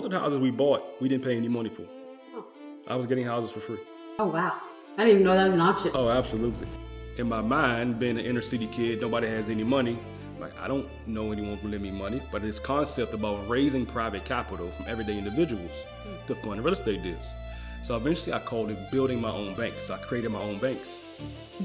Most of the houses we bought, we didn't pay any money for. Oh, I was getting houses for free. oh, wow. I didn't even know that was an option. Oh, absolutely. In my mind, being an inner city kid, nobody has any money. Like, I don't know anyone who lend me money, but this concept about raising private capital from everyday individuals to fund real estate deals. So eventually I called it building my own banks. I created my own banks.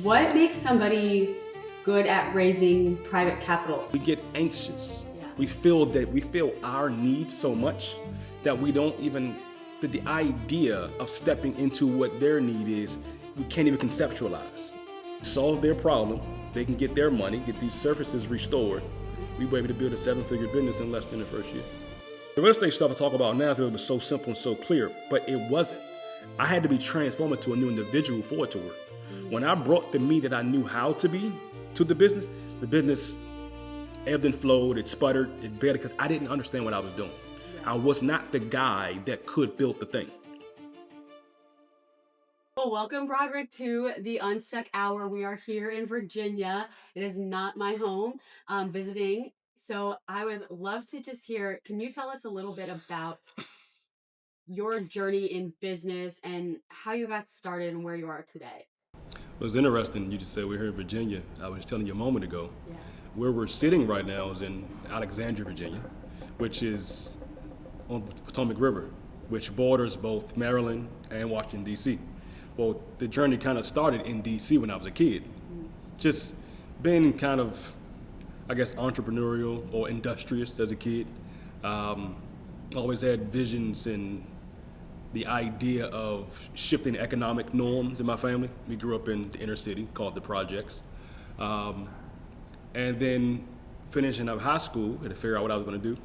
What makes somebody good at raising private capital? We get anxious. Yeah. We feel our needs so much that we don't even, the idea of stepping into what their need is, we can't even conceptualize. Solve their problem, they can get their money, get these services restored. We were able to build a 7-figure business in less than the first year. The real estate stuff I talk about now it was so simple and so clear, but it wasn't. I had to be transformed into a new individual for it to work. When I brought the me that I knew how to be to the business ebbed and flowed, it sputtered, it barely, because I didn't understand what I was doing. I was not the guy that could build the thing. Well, welcome, Broderick, to the Unstuck Hour. We are here in Virginia. It is not my home. I'm visiting. So I would love to just hear, can you tell us a little bit about your journey in business and how you got started and where you are today? It was interesting you just said we're here in Virginia. I was telling you a moment ago. Yeah. Where we're sitting right now is in Alexandria, Virginia, which is on Potomac River, which borders both Maryland and Washington, D.C. Well, the journey kind of started in D.C. when I was a kid. Just being kind of, I guess, entrepreneurial or industrious as a kid. Always had visions and the idea of shifting economic norms in my family. We grew up in the inner city called the projects. And then finishing up high school, had to figure out what I was going to do.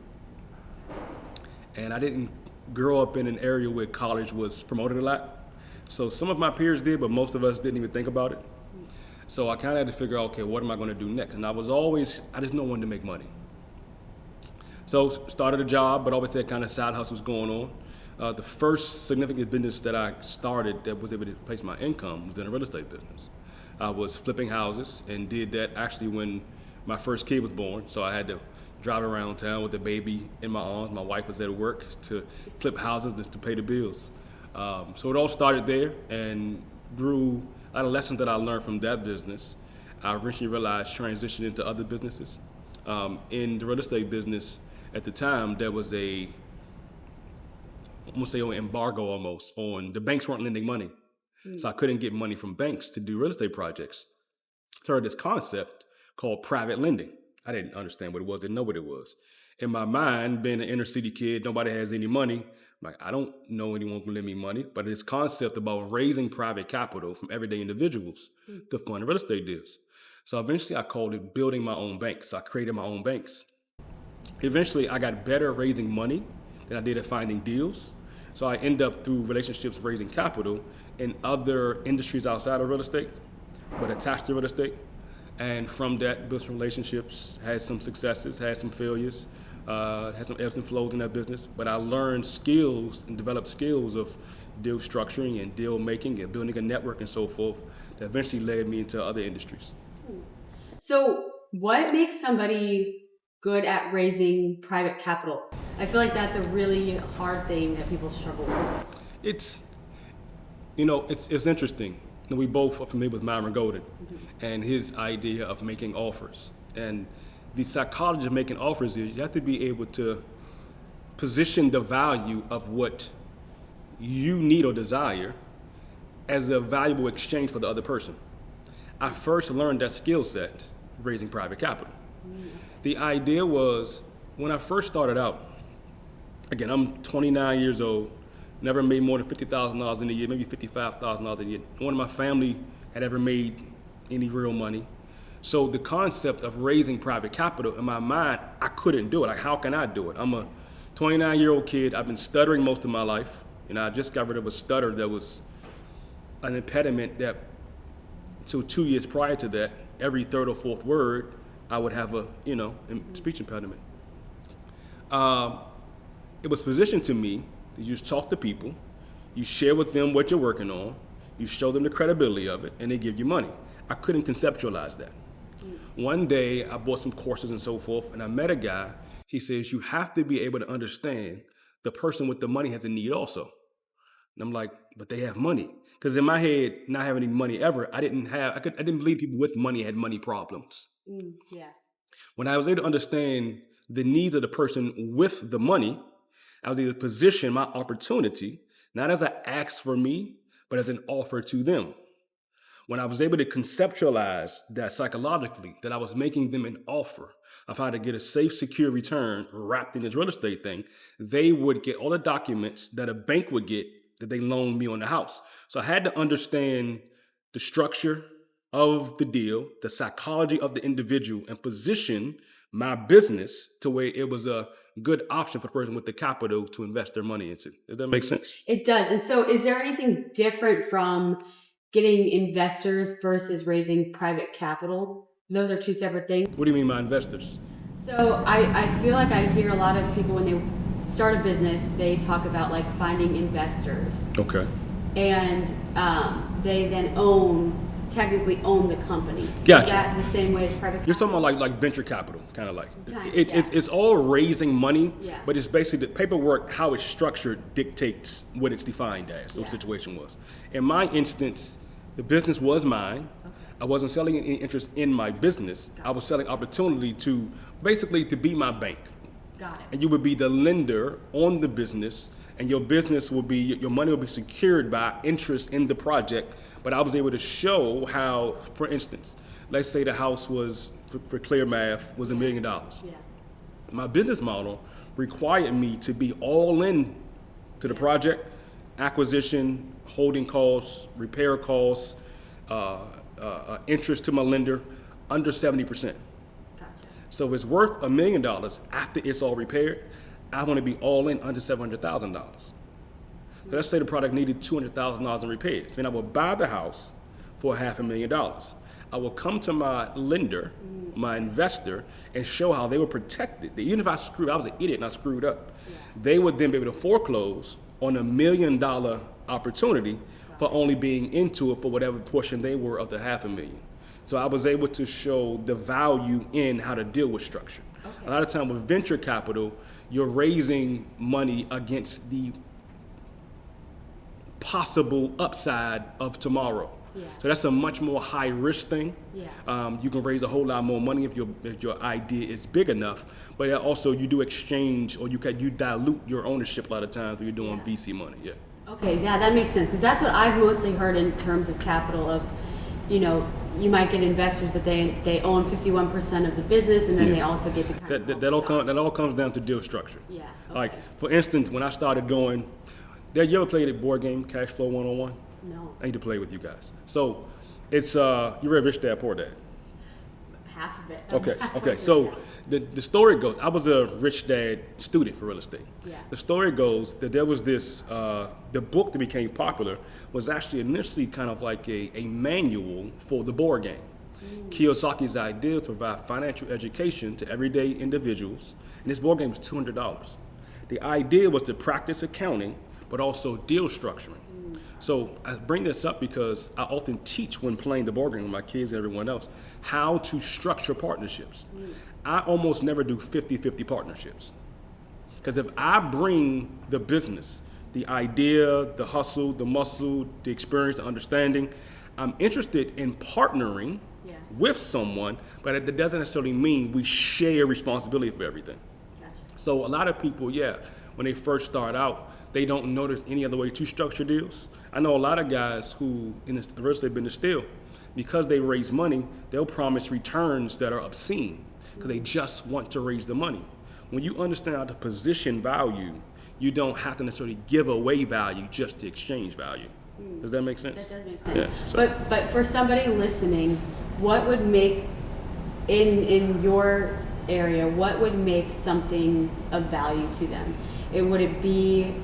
And I didn't grow up in an area where college was promoted a lot. So some of my peers did, but most of us didn't even think about it. So I kind of had to figure out, okay, what am I going to do next? And I just know when to make money. So started a job, but always had kind of side hustles going on. The first significant business that I started that was able to replace my income was in a real estate business. I was flipping houses and did that actually when my first kid was born. So I had to drive around town with the baby in my arms. My wife was at work to flip houses to pay the bills. So it all started there and grew. A lot of lessons that I learned from that business, I eventually realized transitioned into other businesses. In the real estate business at the time, there was I'm gonna say an embargo almost on, the banks weren't lending money. So I couldn't get money from banks to do real estate projects. Started this concept called private lending. I didn't understand what it was, didn't know what it was. In my mind, being an inner city kid, nobody has any money. Like, I don't know anyone who lend me money, but this concept about raising private capital from everyday individuals to fund real estate deals. So eventually I called it building my own banks. I created my own banks. Eventually I got better at raising money than I did at finding deals. So I end up through relationships raising capital in other industries outside of real estate, but attached to real estate. And from that, built some relationships, had some successes, had some failures, had some ebbs and flows in that business. But I learned skills and developed skills of deal structuring and deal making and building a network and so forth that eventually led me into other industries. So what makes somebody good at raising private capital? I feel like that's a really hard thing that people struggle with. It's interesting. We both are familiar with Myron Golden and his idea of making offers. And the psychology of making offers is you have to be able to position the value of what you need or desire as a valuable exchange for the other person. I first learned that skill set raising private capital. The idea was, when I first started out, again, I'm 29 years old, never made more than $50,000 in a year, maybe $55,000 a year. No one in my family had ever made any real money. So the concept of raising private capital, in my mind, I couldn't do it. Like, how can I do it? I'm a 29-year-old kid. I've been stuttering most of my life. I just got rid of a stutter that was an impediment that, so 2 years prior to that, every third or fourth word, I would have a, speech impediment. It was positioned to me that you just talk to people, you share with them what you're working on, you show them the credibility of it, and they give you money. I couldn't conceptualize that. One day, I bought some courses and so forth, and I met a guy. He says, you have to be able to understand the person with the money has a need also. And I'm like, but they have money. Because in my head, not having any money ever, I didn't believe people with money had money problems. Yeah. When I was able to understand the needs of the person with the money, I was able to position my opportunity, not as an ask for me, but as an offer to them. When I was able to conceptualize that psychologically, that I was making them an offer of how to get a safe, secure return wrapped in this real estate thing, they would get all the documents that a bank would get that they loaned me on the house. So I had to understand the structure of the deal, the psychology of the individual, and position my business to where it was a good option for the person with the capital to invest their money into. Does that make sense? It does. And so is there anything different from getting investors versus raising private capital? Those are two separate things. What do you mean by investors? So I feel like I hear a lot of people when they start a business, they talk about like finding investors. Okay. And they then technically own the company. Gotcha. Is that the same way as private capital? You're talking about like venture capital, kind of like. Kind of, It's all raising money, Yeah. but it's basically the paperwork, how it's structured dictates what it's defined as. So Yeah. the situation was. In my instance, the business was mine. Okay. I wasn't selling any interest in my business. I was selling opportunity to basically to be my bank. Got it. And you would be the lender on the business, and your business will be, your money will be secured by interest in the project. But I was able to show how, for instance, let's say the house was, for clear math, was $1 million. Yeah. My business model required me to be all in to the project, acquisition, holding costs, repair costs, interest to my lender, under 70%. Gotcha. So if it's worth $1 million after it's all repaired, I want to be all in under $700,000. So let's say the product needed $200,000 in repairs. Then I will buy the house for $500,000. I will come to my lender, my investor, and show how they were protected. That even if I was an idiot and I screwed up, they would then be able to foreclose on $1 million opportunity for only being into it for whatever portion they were of the $500,000. So I was able to show the value in how to deal with structure. Okay. A lot of time with venture capital, you're raising money against the possible upside of tomorrow. Yeah. So that's a much more high risk thing. Yeah. You can raise a whole lot more money if your idea is big enough, but also you do exchange, or you dilute your ownership a lot of times when you're doing VC money. Yeah. Okay, yeah, that makes sense, because that's what I've mostly heard in terms of capital of, you might get investors, but they own 51% of the business, and then they also get to kind of that all comes down to deal structure. Yeah. Okay. Like for instance, when I started doing, you ever played a board game, Cash Flow 101? No. I need to play with you guys. So it's you read Rich Dad Poor Dad? Half of it. Okay. So the story goes, I was a rich dad student for real estate. Yeah. The story goes that there was this, the book that became popular was actually initially kind of like a manual for the board game. Kiyosaki's idea was to provide financial education to everyday individuals, and this board game was $200. The idea was to practice accounting, but also deal structuring. So I bring this up because I often teach when playing the board game with my kids and everyone else how to structure partnerships. I almost never do 50-50 partnerships. Because if I bring the business, the idea, the hustle, the muscle, the experience, the understanding, I'm interested in partnering with someone, but it doesn't necessarily mean we share responsibility for everything. Gotcha. So a lot of people, when they first start out, they don't know there's any other way to structure deals. I know a lot of guys who in the real estate business still, because they raise money, they'll promise returns that are obscene because they just want to raise the money. When you understand how to position value, you don't have to necessarily give away value just to exchange value. Does that make sense? That does make sense. Yeah, so. But for somebody listening, what would make, in your area, what would make something of value to them? Would it be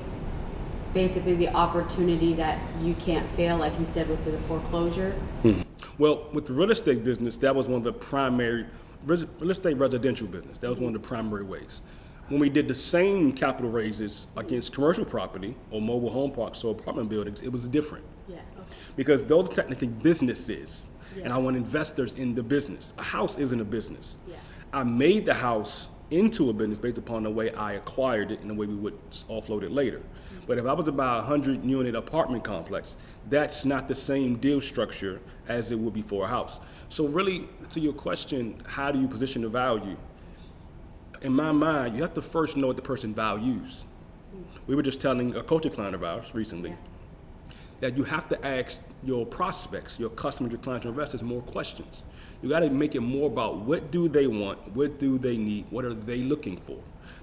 basically the opportunity that you can't fail, like you said, with the foreclosure? Well, with the real estate business, that was one of the primary, real estate residential business, that was one of the primary ways. When we did the same capital raises against commercial property or mobile home parks or apartment buildings, it was different. Yeah. Okay. Because those are technically businesses, and I want investors in the business. A house isn't a business. Yeah. I made the house into a business based upon the way I acquired it and the way we would offload it later. But if I was to buy a 100-unit apartment complex, that's not the same deal structure as it would be for a house. So really, to your question, how do you position the value? In my mind, you have to first know what the person values. We were just telling a coaching client of ours recently that you have to ask your prospects, your customers, your clients, your investors more questions. You got to make it more about what do they want, what do they need, what are they looking for.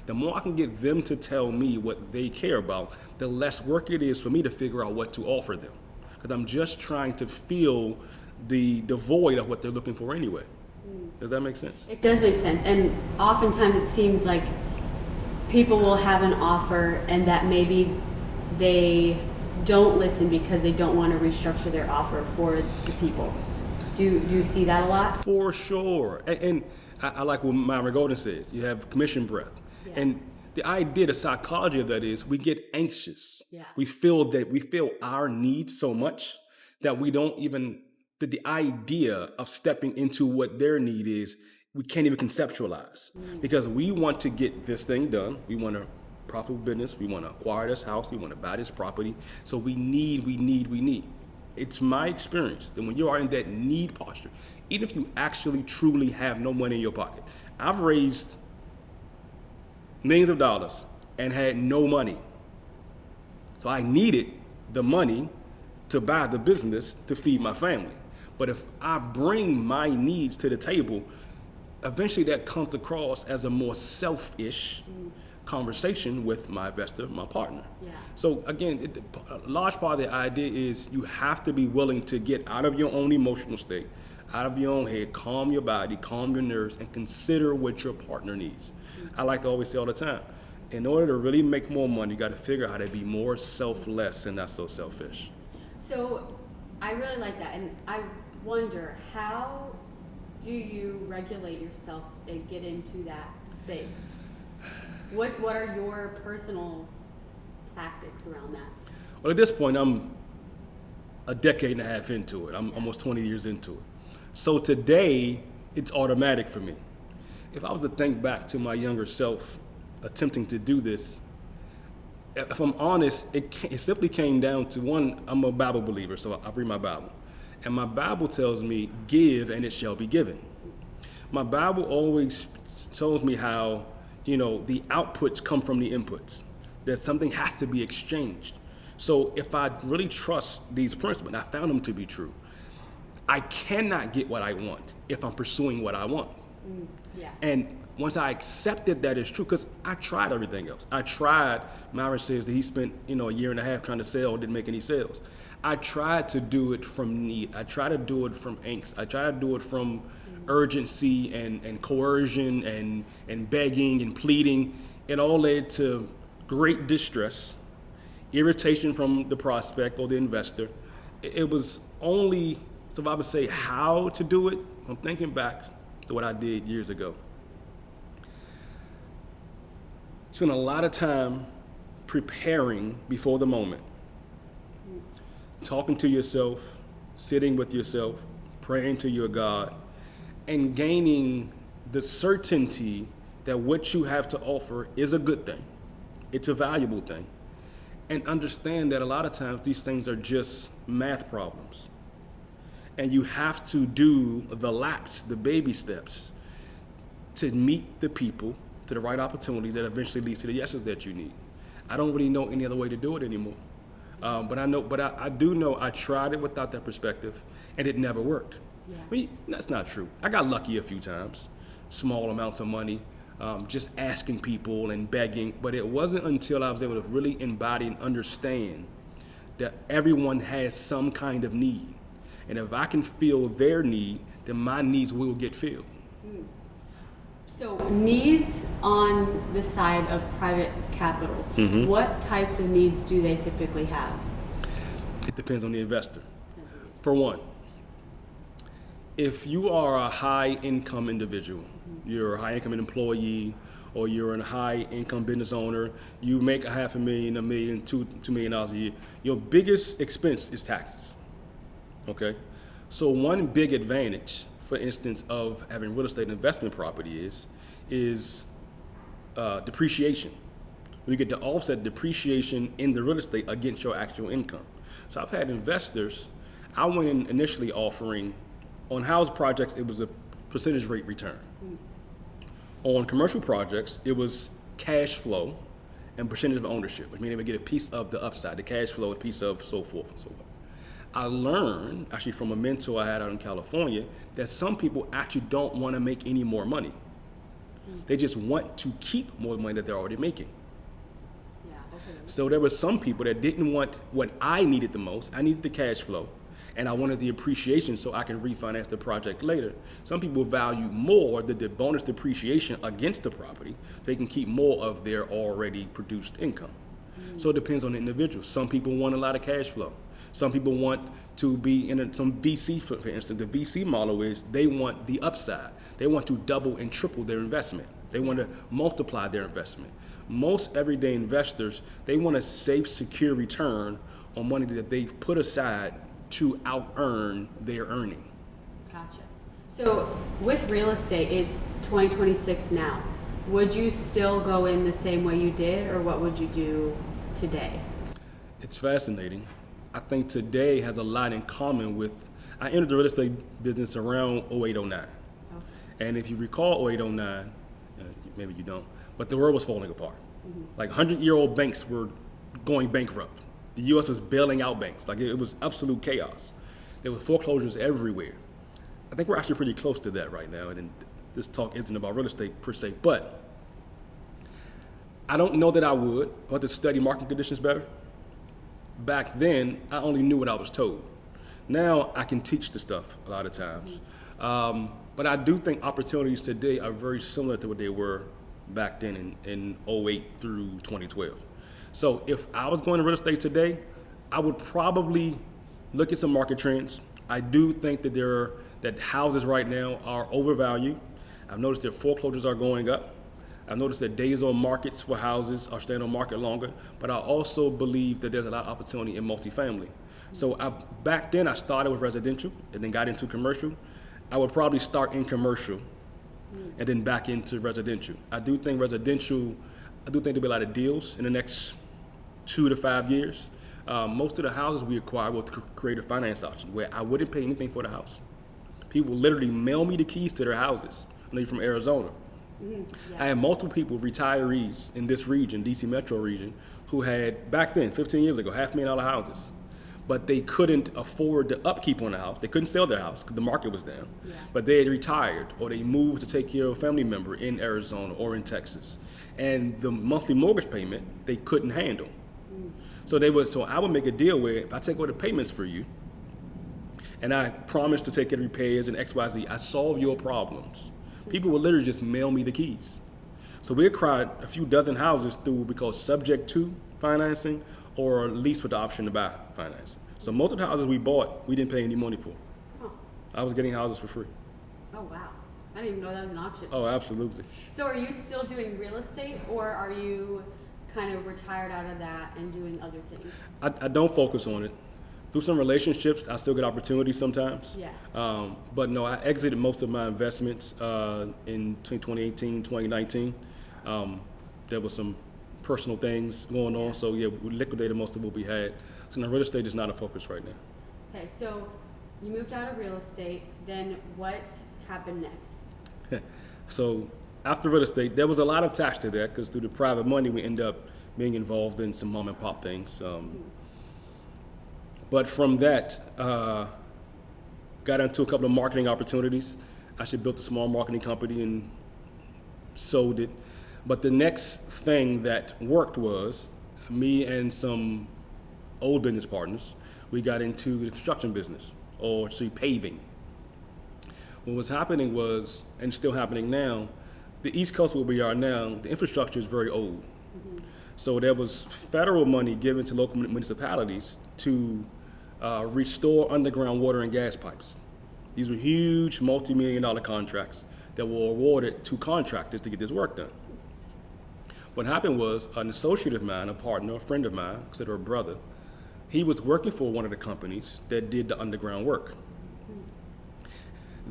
The more I can get them to tell me what they care about, the less work it is for me to figure out what to offer them. Because I'm just trying to fill the void of what they're looking for anyway. Does that make sense? It does make sense. And oftentimes it seems like people will have an offer and that maybe they don't listen because they don't want to restructure their offer for the people. Do you see that a lot? For sure. And I like what Myra Golden says. You have commission breath. Yeah. And the idea, the psychology of that is we get anxious. Yeah. We feel our needs so much that we don't even, the idea of stepping into what their need is, we can't even conceptualize. Because we want to get this thing done. We want a profitable business. We want to acquire this house. We want to buy this property. So we need. It's my experience that when you are in that need posture, even if you actually truly have no money in your pocket, I've raised millions of dollars and had no money. So I needed the money to buy the business to feed my family. But if I bring my needs to the table, eventually that comes across as a more selfish conversation with my investor, my partner. Yeah. So again, a large part of the idea is you have to be willing to get out of your own emotional state, out of your own head, calm your body, calm your nerves, and consider what your partner needs. I like to always say all the time, in order to really make more money, you got to figure out how to be more selfless and not so selfish. So I really like that, and I wonder, how do you regulate yourself and get into that space? What are your personal tactics around that? Well, at this point, I'm a decade and a half into it. I'm almost 20 years into it. So today, it's automatic for me. If I was to think back to my younger self attempting to do this, if I'm honest, it simply came down to one, I'm a Bible believer, so I read my Bible. And my Bible tells me, give and it shall be given. My Bible always shows me how, the outputs come from the inputs, that something has to be exchanged. So if I really trust these principles, and I found them to be true, I cannot get what I want if I'm pursuing what I want. And once I accepted that is true, because I tried everything else. Myra says that he spent, a year and a half trying to sell, didn't make any sales. I tried to do it from need. I tried to do it from angst. I tried to do it from urgency and coercion and begging and pleading. It all led to great distress, irritation from the prospect or the investor. It was only, so if I would say how to do it, I'm thinking back to what I did years ago. Spent a lot of time preparing before the moment. Talking to yourself, sitting with yourself, praying to your God, and gaining the certainty that what you have to offer is a good thing. It's a valuable thing. And understand that a lot of times these things are just math problems. And you have to do the laps, the baby steps, to meet the people, to the right opportunities that eventually leads to the yeses that you need. I don't really know any other way to do it anymore. But I do know I tried it without that perspective, and it never worked. Yeah. I mean, that's not true. I got lucky a few times, small amounts of money, just asking people and begging. But it wasn't until I was able to really embody and understand that everyone has some kind of need. And if I can feel their need, then my needs will get filled. So needs on the side of private capital, what types of needs do they typically have? It depends on the investor. For one, if you are a high income individual, you're a high income employee, or you're a high income business owner, you make $500,000, $1 million, $2 million a year, your biggest expense is taxes. Okay? So one big advantage, for instance, of having real estate investment property is depreciation. You get to offset depreciation in the real estate against your actual income. So I've had investors, I went in initially offering, on house projects, it was a percentage rate return. On commercial projects, it was cash flow and percentage of ownership, which means they would get a piece of the upside, the cash flow, a piece of so forth and so on. I learned, actually from a mentor I had out in California, that some people actually don't want to make any more money. They just want to keep more money that they're already making. Yeah, okay. So there were some people that didn't want what I needed the most. I needed the cash flow, and I wanted the appreciation so I can refinance the project later. Some people value more the bonus depreciation against the property. They can keep more of their already produced income. So it depends on the individual. Some people want a lot of cash flow. Some people want to be in some VC, for instance. The VC model is they want the upside. They want to double and triple their investment. They want to multiply their investment. Most everyday investors, they want a safe, secure return on money that they've put aside to out-earn their earning. Gotcha. So with real estate, it's 2026 now. Would you still go in the same way you did, or what would you do today? It's fascinating. I think today has a lot in common with, I entered the real estate business around 0809. Okay. And if you recall 0809, maybe you don't, but the world was falling apart. Like 100-year-old banks were going bankrupt. The US was bailing out banks. Like it was absolute chaos. There were foreclosures everywhere. I think we're actually pretty close to that right now. And this talk isn't about real estate per se, but I don't know that I would have to study market conditions better. Back then, I only knew what I was told. Now I can teach the stuff a lot of times. But I do think opportunities today are very similar to what they were back then in 08 through 2012. So if I was going to real estate today, I would probably look at some market trends. I do think that houses right now are overvalued. I've noticed that foreclosures are going up. I've noticed that days on markets for houses are staying on market longer, but I also believe that there's a lot of opportunity in multifamily. So back then I started with residential and then got into commercial. I would probably start in commercial and then back into residential. I do think there'll be a lot of deals in the next 2 to 5 years. Most of the houses we acquire will create a finance option where I wouldn't pay anything for the house. People literally mail me the keys to their houses. I know you're from Arizona. Yeah. I had multiple people, retirees in this region, DC metro region, who had, back then, 15 years ago, $500,000 houses. But they couldn't afford the upkeep on the house. They couldn't sell their house because the market was down. Yeah. But they had retired or they moved to take care of a family member in Arizona or in Texas. And the monthly mortgage payment, they couldn't handle. So I would make a deal where if I take all the payments for you, and I promise to take care of repairs and XYZ, I solve your problems. People would literally just mail me the keys. So we acquired a few dozen houses through what we call subject to financing or lease with the option to buy financing. So most of the houses we bought, we didn't pay any money for. Oh. I was getting houses for free. Oh, wow. I didn't even know that was an option. Oh, absolutely. So are you still doing real estate, or are you kind of retired out of that and doing other things? I don't focus on it. Through some relationships, I still get opportunities sometimes. Yeah. But no, I exited most of my investments in 2018, 2019. There was some personal things going on, so yeah, we liquidated most of what we had. So now real estate is not a focus right now. Okay, so you moved out of real estate, then what happened next? So after real estate, there was a lot of tax to that because through the private money, we end up being involved in some mom and pop things. But from that, got into a couple of marketing opportunities. I actually built a small marketing company and sold it. But the next thing that worked was me and some old business partners, we got into the construction business, or actually paving. What was happening was, and still happening now, the East Coast where we are now, the infrastructure is very old. So there was federal money given to local municipalities to restore underground water and gas pipes. These were huge multi-million-dollar contracts that were awarded to contractors to get this work done. What happened was an associate of mine, a partner, a friend of mine, considered a brother, he was working for one of the companies that did the underground work.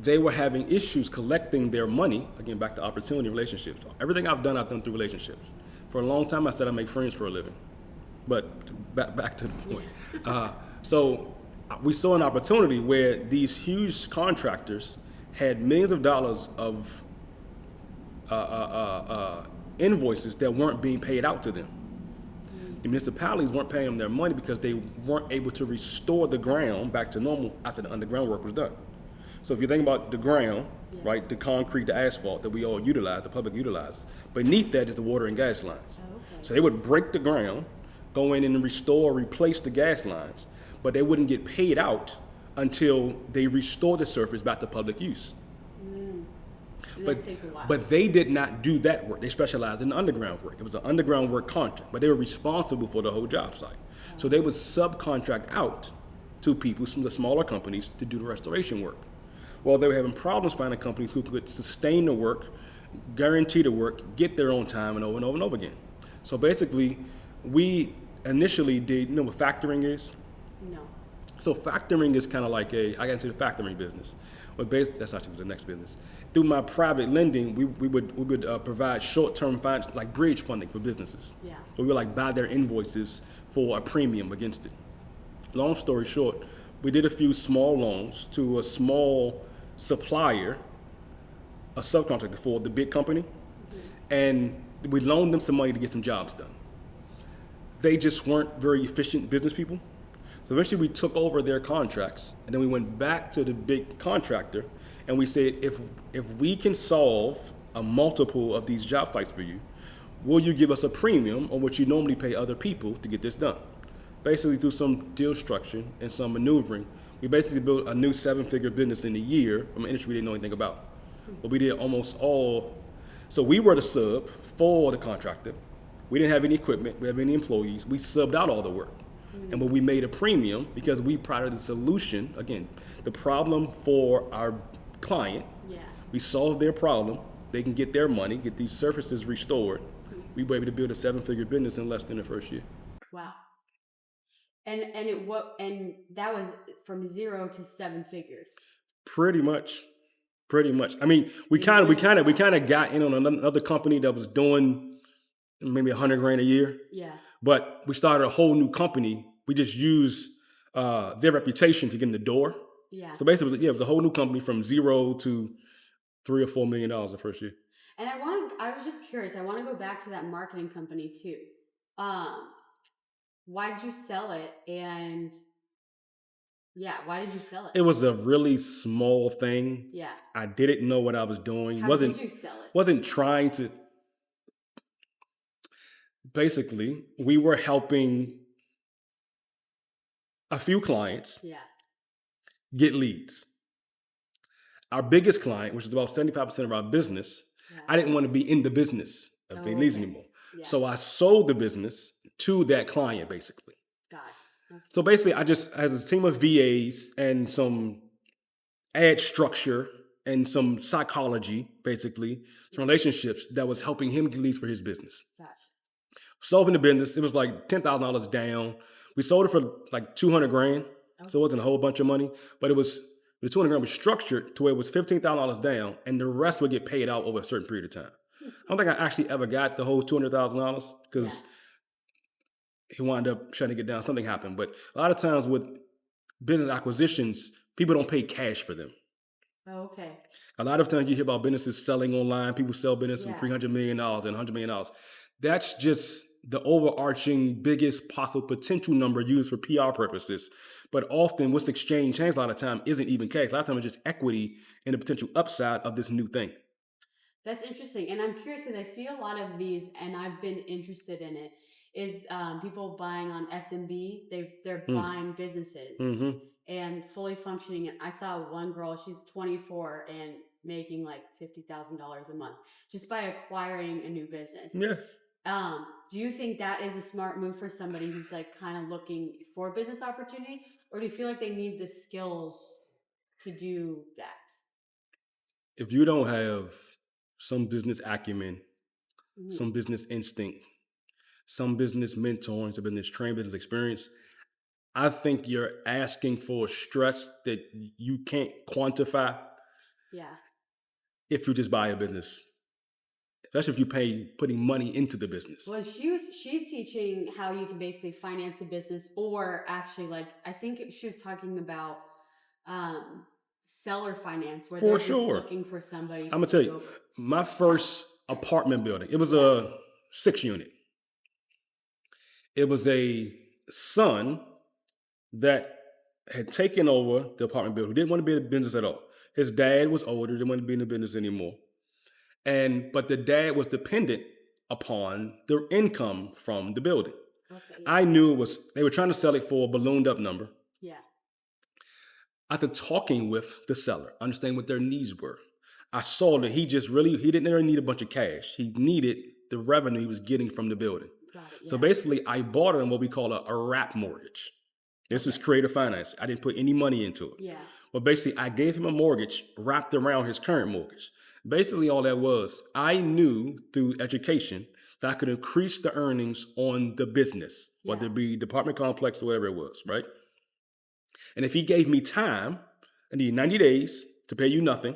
they were having issues collecting their money. Again, back to opportunity relationships. Everything I've done through relationships. For a long time, I said I make friends for a living. But back to the point. So we saw an opportunity where these huge contractors had millions of dollars of invoices that weren't being paid out to them. The municipalities weren't paying them their money because they weren't able to restore the ground back to normal after the underground work was done. So if you think about the ground, right, the concrete, the asphalt that we all utilize, the public utilizes, beneath that is the water and gas lines. Oh, okay. So they would break the ground, go in and restore, replace the gas lines, but they wouldn't get paid out until they restore the surface back to public use. And that takes a while. But they did not do that work. They specialized in underground work. It was an underground work contract, but they were responsible for the whole job site. So they would subcontract out to people, some of the smaller companies, to do the restoration work. Well, they were having problems finding companies who could sustain the work, guarantee the work, get there on time, and over and over and over again. So basically, we initially did, you know what factoring is? No. So factoring is kind of like I got into the factoring business. But basically, that's actually the next business. Through my private lending, we would provide short-term finance, like bridge funding for businesses. Yeah. So we would like buy their invoices for a premium against it. Long story short, we did a few small loans to a small supplier, a subcontractor for the big company, and we loaned them some money to get some jobs done. They just weren't very efficient business people. So eventually we took over their contracts, and then we went back to the big contractor and we said, if we can solve a multiple of these job sites for you, will you give us a premium on what you normally pay other people to get this done? Basically through some deal structure and some maneuvering, we basically built a new 7-figure business in a year from an industry we didn't know anything about. But we did almost all, so we were the sub for the contractor. We didn't have any equipment, we didn't have any employees. We subbed out all the work. And but we made a premium because we provided the solution, again, the problem for our client. Yeah. We solved their problem. They can get their money, get these surfaces restored. We were able to build a 7-figure business in less than the first year. Wow. And that was from 0 to 7 figures. Pretty much. I mean, we kind of got in on another company that was doing maybe $100,000 a year. Yeah. But we started a whole new company. We just used their reputation to get in the door. Yeah. So basically, it was a whole new company from 0 to $3 or $4 million the first year. And I was just curious. I want to go back to that marketing company too. Why did you sell it? And yeah, why did you sell it? It was a really small thing. Yeah. I didn't know what I was doing. How did you sell it? Wasn't trying to. Basically, we were helping a few clients get leads. Our biggest client, which is about 75% of our business, I didn't want to be in the business of getting leads anymore. Yeah. So I sold the business to that client, basically. Got it. Okay. So basically, I just had a team of VAs and some ad structure and some psychology, basically, some relationships that was helping him get leads for his business. Gotcha. Solving the business, it was like $10,000 down. We sold it for like $200,000, okay. So it wasn't a whole bunch of money, but the $200,000 was structured to where it was $15,000 down, and the rest would get paid out over a certain period of time. I don't think I actually ever got the whole $200,000 because he wound up shutting it down. Something happened, but a lot of times with business acquisitions, people don't pay cash for them. Oh, okay. A lot of times you hear about businesses selling online. People sell business from $300 million and $100 million. That's just the overarching biggest possible potential number used for PR purposes. But often what's exchanged hands a lot of time isn't even cash. A lot of times it's just equity and the potential upside of this new thing. That's interesting. And I'm curious because I see a lot of these and I've been interested in it, is people buying on SMB. They're buying businesses and fully functioning. I saw one girl, she's 24 and making like $50,000 a month just by acquiring a new business. Yeah. Do you think that is a smart move for somebody who's like kind of looking for business opportunity, or do you feel like they need the skills to do that? If you don't have some business acumen, some business instinct, some business mentoring, some business training, business experience, I think you're asking for stress that you can't quantify. Yeah. if you just buy a business, especially if you putting money into the business. Well, she's teaching how you can basically finance a business, or actually, like, I think she was talking about um, seller finance, where For they're just sure. looking for somebody I'm to gonna tell take you, over. my Yeah. first apartment building, it was Yeah. a 6 unit. It was a son that had taken over the apartment building, who didn't want to be in the business at all. His dad was older, didn't want to be in the business anymore. But the dad was dependent upon the income from the building. Okay. Yeah. I knew they were trying to sell it for a ballooned up number. Yeah. After talking with the seller, understanding what their needs were, I saw that he didn't really need a bunch of cash. He needed the revenue he was getting from the building. Got it. So Yeah. basically, I bought it on what we call a wrap mortgage. This is Okay. creative finance. I didn't put any money into it. Yeah. Well, basically, I gave him a mortgage wrapped around his current mortgage. Basically, all that was, I knew through education that I could increase the earnings on the business, whether Yeah. it be department complex or whatever it was, right? And if he gave me time, I need 90 days to pay you nothing.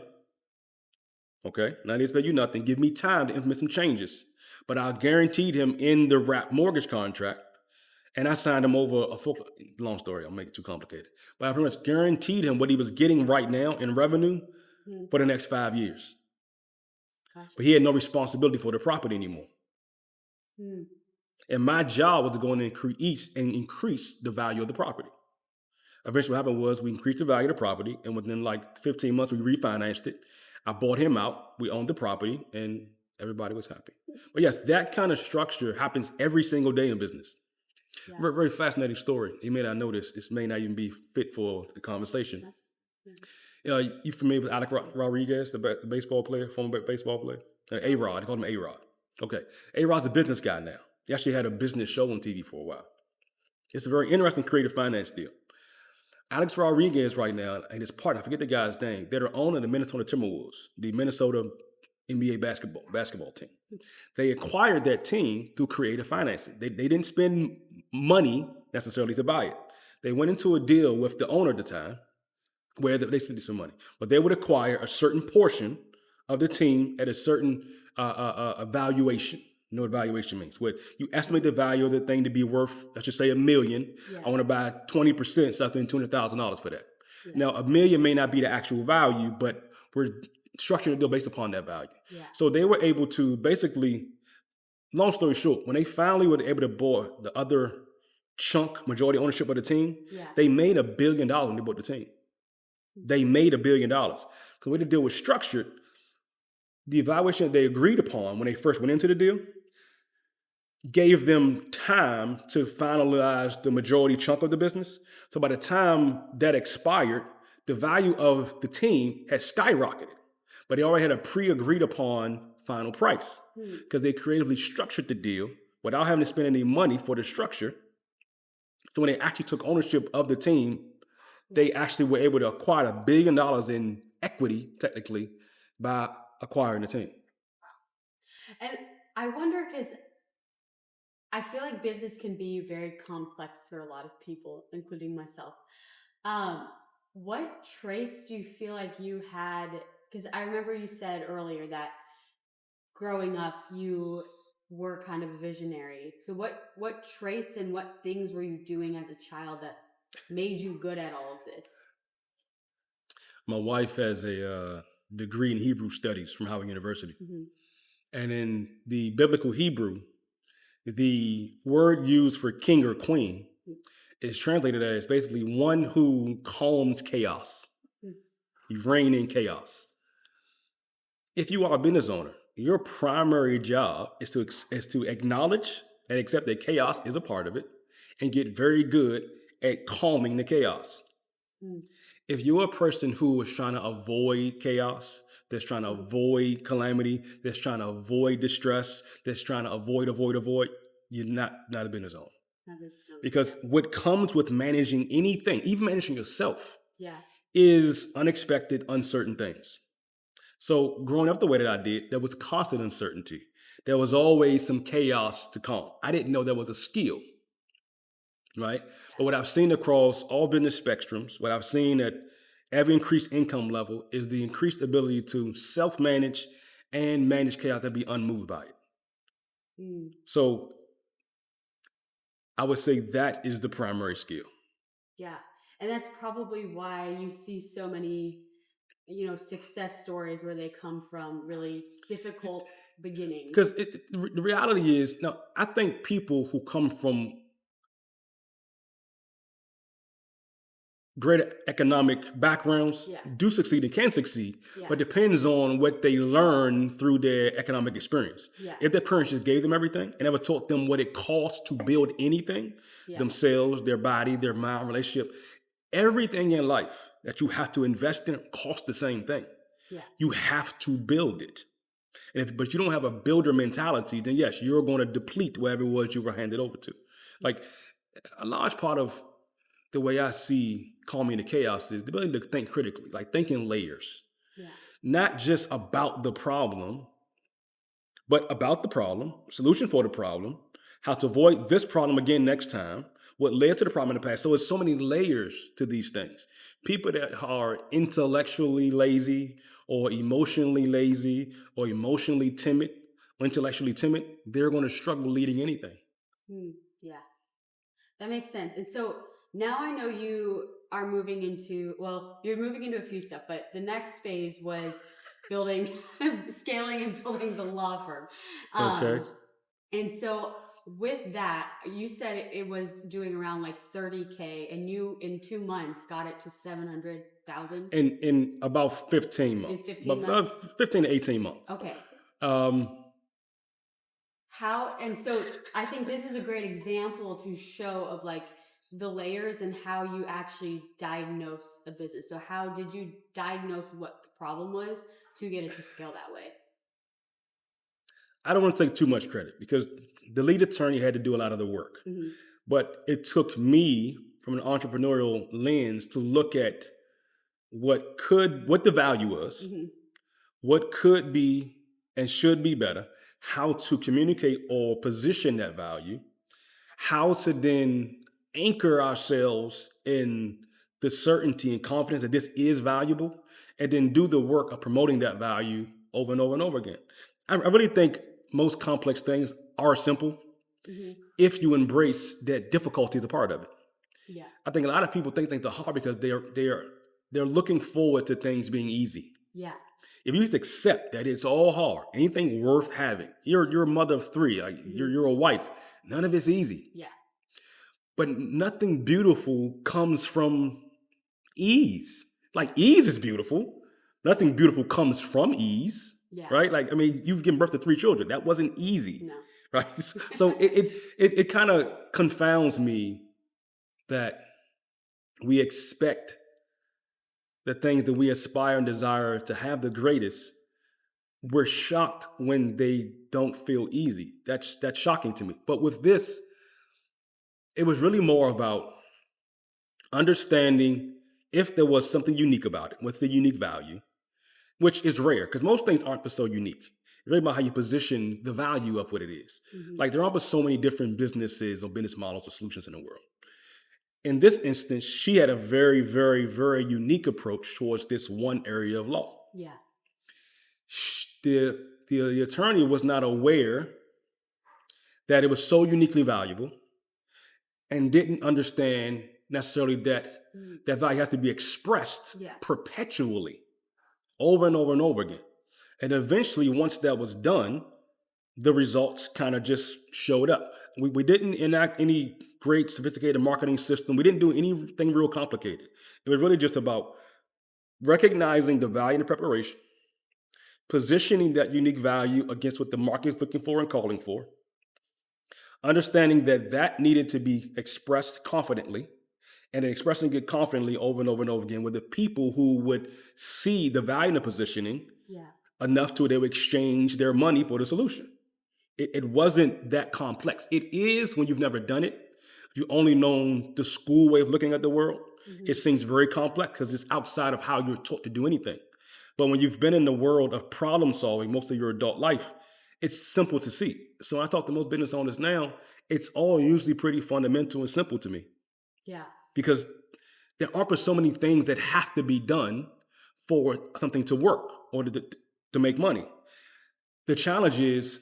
Okay, 90 days to pay you nothing. Give me time to implement some changes. But I guaranteed him in the wrap mortgage contract, and I signed him over a full, long story, I'll make it too complicated. But I pretty much guaranteed him what he was getting right now in revenue Hmm. for the next 5 years. Gotcha. But he had no responsibility for the property anymore. Hmm. And my job was to go in and increase the value of the property. Eventually, what happened was we increased the value of the property, and within like 15 months, we refinanced it. I bought him out. We owned the property, and everybody was happy. But yes, that kind of structure happens every single day in business. Yeah. Very, very fascinating story. You may not know this. This may not even be fit for the conversation. You familiar with Alec Rodriguez, the baseball player, former baseball player? A-Rod. They call him A-Rod. Okay. A-Rod's a business guy now. He actually had a business show on TV for a while. It's a very interesting creative finance deal. Alex Rodriguez right now and his partner, I forget the guy's name, they're the owner of the Minnesota Timberwolves, the Minnesota NBA basketball team. They acquired that team through creative financing. They didn't spend money necessarily to buy it. They went into a deal with the owner at the time where they spent some money, but they would acquire a certain portion of the team at a certain valuation. You know what valuation means? What you estimate the value of the thing to be worth, let's just say $1 million. Yeah. I want to buy 20%, so I put in $200,000 for that. Yeah. Now, $1 million may not be the actual value, but we're structuring the deal based upon that value. Yeah. So they were able to basically, long story short, when they finally were able to buy the other majority ownership of the team, Yeah. they made $1 billion when they bought the team. They made $1 billion. Because the way the deal was structured, the evaluation that they agreed upon when they first went into the deal gave them time to finalize the majority chunk of the business. So by the time that expired, the value of the team had skyrocketed. But they already had a pre-agreed upon final price because they creatively structured the deal without having to spend any money for the structure. So when they actually took ownership of the team, they actually were able to acquire $1 billion in equity, technically, by acquiring the team. And I wonder, because I feel like business can be very complex for a lot of people, including myself. What traits do you feel like you had? Because I remember you said earlier that growing up, you were kind of a visionary. So what traits and what things were you doing as a child that made you good at all of this? My wife has a degree in Hebrew studies from Howard University. Mm-hmm. And in the biblical Hebrew, the word used for king or queen is translated as basically one who calms chaos. You reign in chaos. If you are a business owner, your primary job is to acknowledge and accept that chaos is a part of it and get very good at calming the chaos. If you're a person who is trying to avoid chaos, that's trying to avoid calamity, that's trying to avoid distress, that's trying to avoid, you're not a business owner. Because what comes with managing anything, even managing yourself, is unexpected, uncertain things. So growing up the way that I did, there was constant uncertainty. There was always some chaos to calm. I didn't know there was a skill, right? But what I've seen across all business spectrums, what I've seen at Every increased income level is the increased ability to self-manage and manage chaos and be unmoved by it. Mm, So I would say that is the primary skill. yeah. And that's probably why you see so many, success stories where they come from really difficult Because beginnings. the reality is, now, I think people who come from great economic backgrounds Yeah. do succeed and can succeed, Yeah. but depends on what they learn through their economic experience. Yeah. If their parents just gave them everything and never taught them what it costs to build anything, Yeah. themselves, their body, their mind, relationship, everything in life that you have to invest in costs the same thing. Yeah. You have to build it. But you don't have a builder mentality, then yes, you're going to deplete whatever it was you were handed over to. Like a large part of the way I see Call Me the Chaos is the ability to think critically, like think in layers, Yeah. not just about the problem, but about the problem, solution for the problem, how to avoid this problem again next time, what led to the problem in the past. So it's so many layers to these things. People that are intellectually lazy or emotionally lazy or emotionally timid or intellectually timid, they're going to struggle leading anything. Mm, yeah. That makes sense. And so now I know you are moving into, well, you're moving into a few stuff, but the next phase was building, scaling and building the law firm. Okay. And so with that, you said it was doing around like 30K, and you in 2 months got it to 700,000 In about 15 in months, 15 about months. 15 to 18 months. Okay. Um, How, and so I think this is a great example to show of like the layers and how you actually diagnose a business. So how did you diagnose what the problem was to get it to scale that way? I don't want to take too much credit because the lead attorney had to do a lot of the work. Mm-hmm. But it took me from an entrepreneurial lens to look at what the value was, Mm-hmm. what could be and should be better, how to communicate or position that value, how to then anchor ourselves in the certainty and confidence that this is valuable, and then do the work of promoting that value over and over and over again. I really think most complex things are simple Mm-hmm. if you embrace that difficulty is a part of it. Yeah. I think a lot of people think things are hard because they're looking forward to things being easy. Yeah. If you just accept that it's all hard, anything worth having, you're a mother of three, like Mm-hmm. you're a wife, none of it's easy. Yeah. But nothing beautiful comes from ease. Like ease is beautiful. Nothing beautiful comes from ease, Yeah. right? Like I mean, you've given birth to three children. That wasn't easy, No. right? So it kind of confounds me that we expect the things that we aspire and desire to have the greatest. We're shocked when they don't feel easy. That's shocking to me. But with this, it was really more about understanding if there was something unique about it. What's the unique value? Which is rare because most things aren't so unique. It's really about how you position the value of what it is. Mm-hmm. Like there are so many different businesses or business models or solutions in the world. In this instance, she had a very, very, very unique approach towards this one area of law. Yeah. The attorney was not aware that it was so uniquely valuable and didn't understand necessarily that Mm. that value has to be expressed Yeah. perpetually over and over and over again. And eventually, once that was done, the results kind of just showed up. We didn't enact any great sophisticated marketing system. We didn't do anything real complicated. It was really just about recognizing the value in the preparation, positioning that unique value against what the market is looking for and calling for, understanding that that needed to be expressed confidently, and then expressing it confidently over and over and over again with the people who would see the value in the positioning Yeah. enough to they would exchange their money for the solution. It wasn't that complex. It is when you've never done it. If you only known the school way of looking at the world, Mm-hmm. it seems very complex because it's outside of how you're taught to do anything. But when you've been in the world of problem solving most of your adult life, it's simple to see. So when I talk to most business owners now, it's all usually pretty fundamental and simple to me Yeah. because there aren't so many things that have to be done for something to work or to make money. The challenge is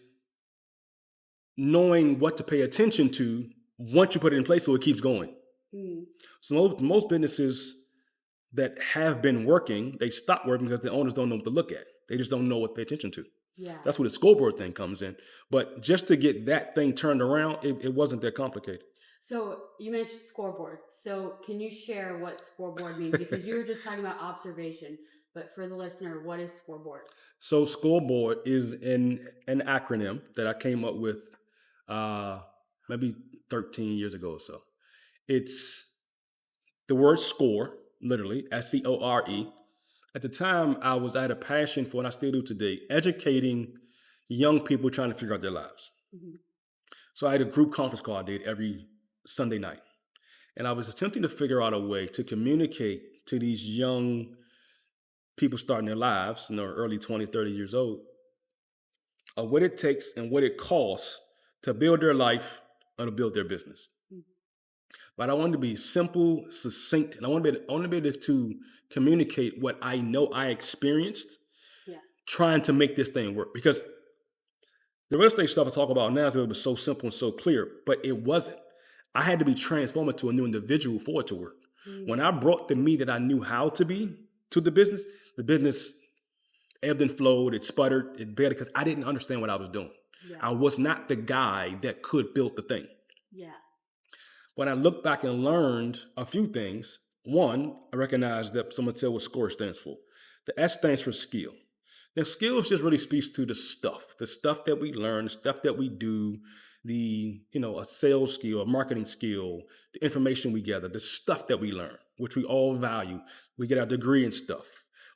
knowing what to pay attention to once you put it in place so it keeps going. Mm. So most businesses that have been working, they stop working because the owners don't know what to look at. They just don't know what to pay attention to. Yeah. That's where the scoreboard thing comes in. But just to get that thing turned around, it wasn't that complicated. So you mentioned scoreboard. So can you share what scoreboard means? Because you were just talking about observation, but for the listener, what is scoreboard? So scoreboard is an acronym that I came up with maybe 13 years ago or so. It's the word score, literally, SCORE. At the time, I had a passion for, and I still do today, educating young people trying to figure out their lives. Mm-hmm. So I had a group conference call I did every Sunday night. And I was attempting to figure out a way to communicate to these young people starting their lives, early 20, 30 years old, what it takes and what it costs to build their life or to build their business. Mm-hmm. But I wanted to be simple, succinct, and I want to be able to communicate what I know I experienced trying to make this thing work. Because the real estate stuff I talk about now is so simple and so clear, but it wasn't. I had to be transformed to a new individual for it to work. Mm-hmm. When I brought the me that I knew how to be to the business ebbed and flowed, it sputtered, it bared because I didn't understand what I was doing. Yeah. I was not the guy that could build the thing. Yeah. When I looked back and learned a few things, one, I recognized that someone said what SCORE stands for. The S stands for skill. Now, skills just really speaks to the stuff that we learn, the stuff that we do, a sales skill, a marketing skill, the information we gather, the stuff that we learn, which we all value. We get our degree in stuff.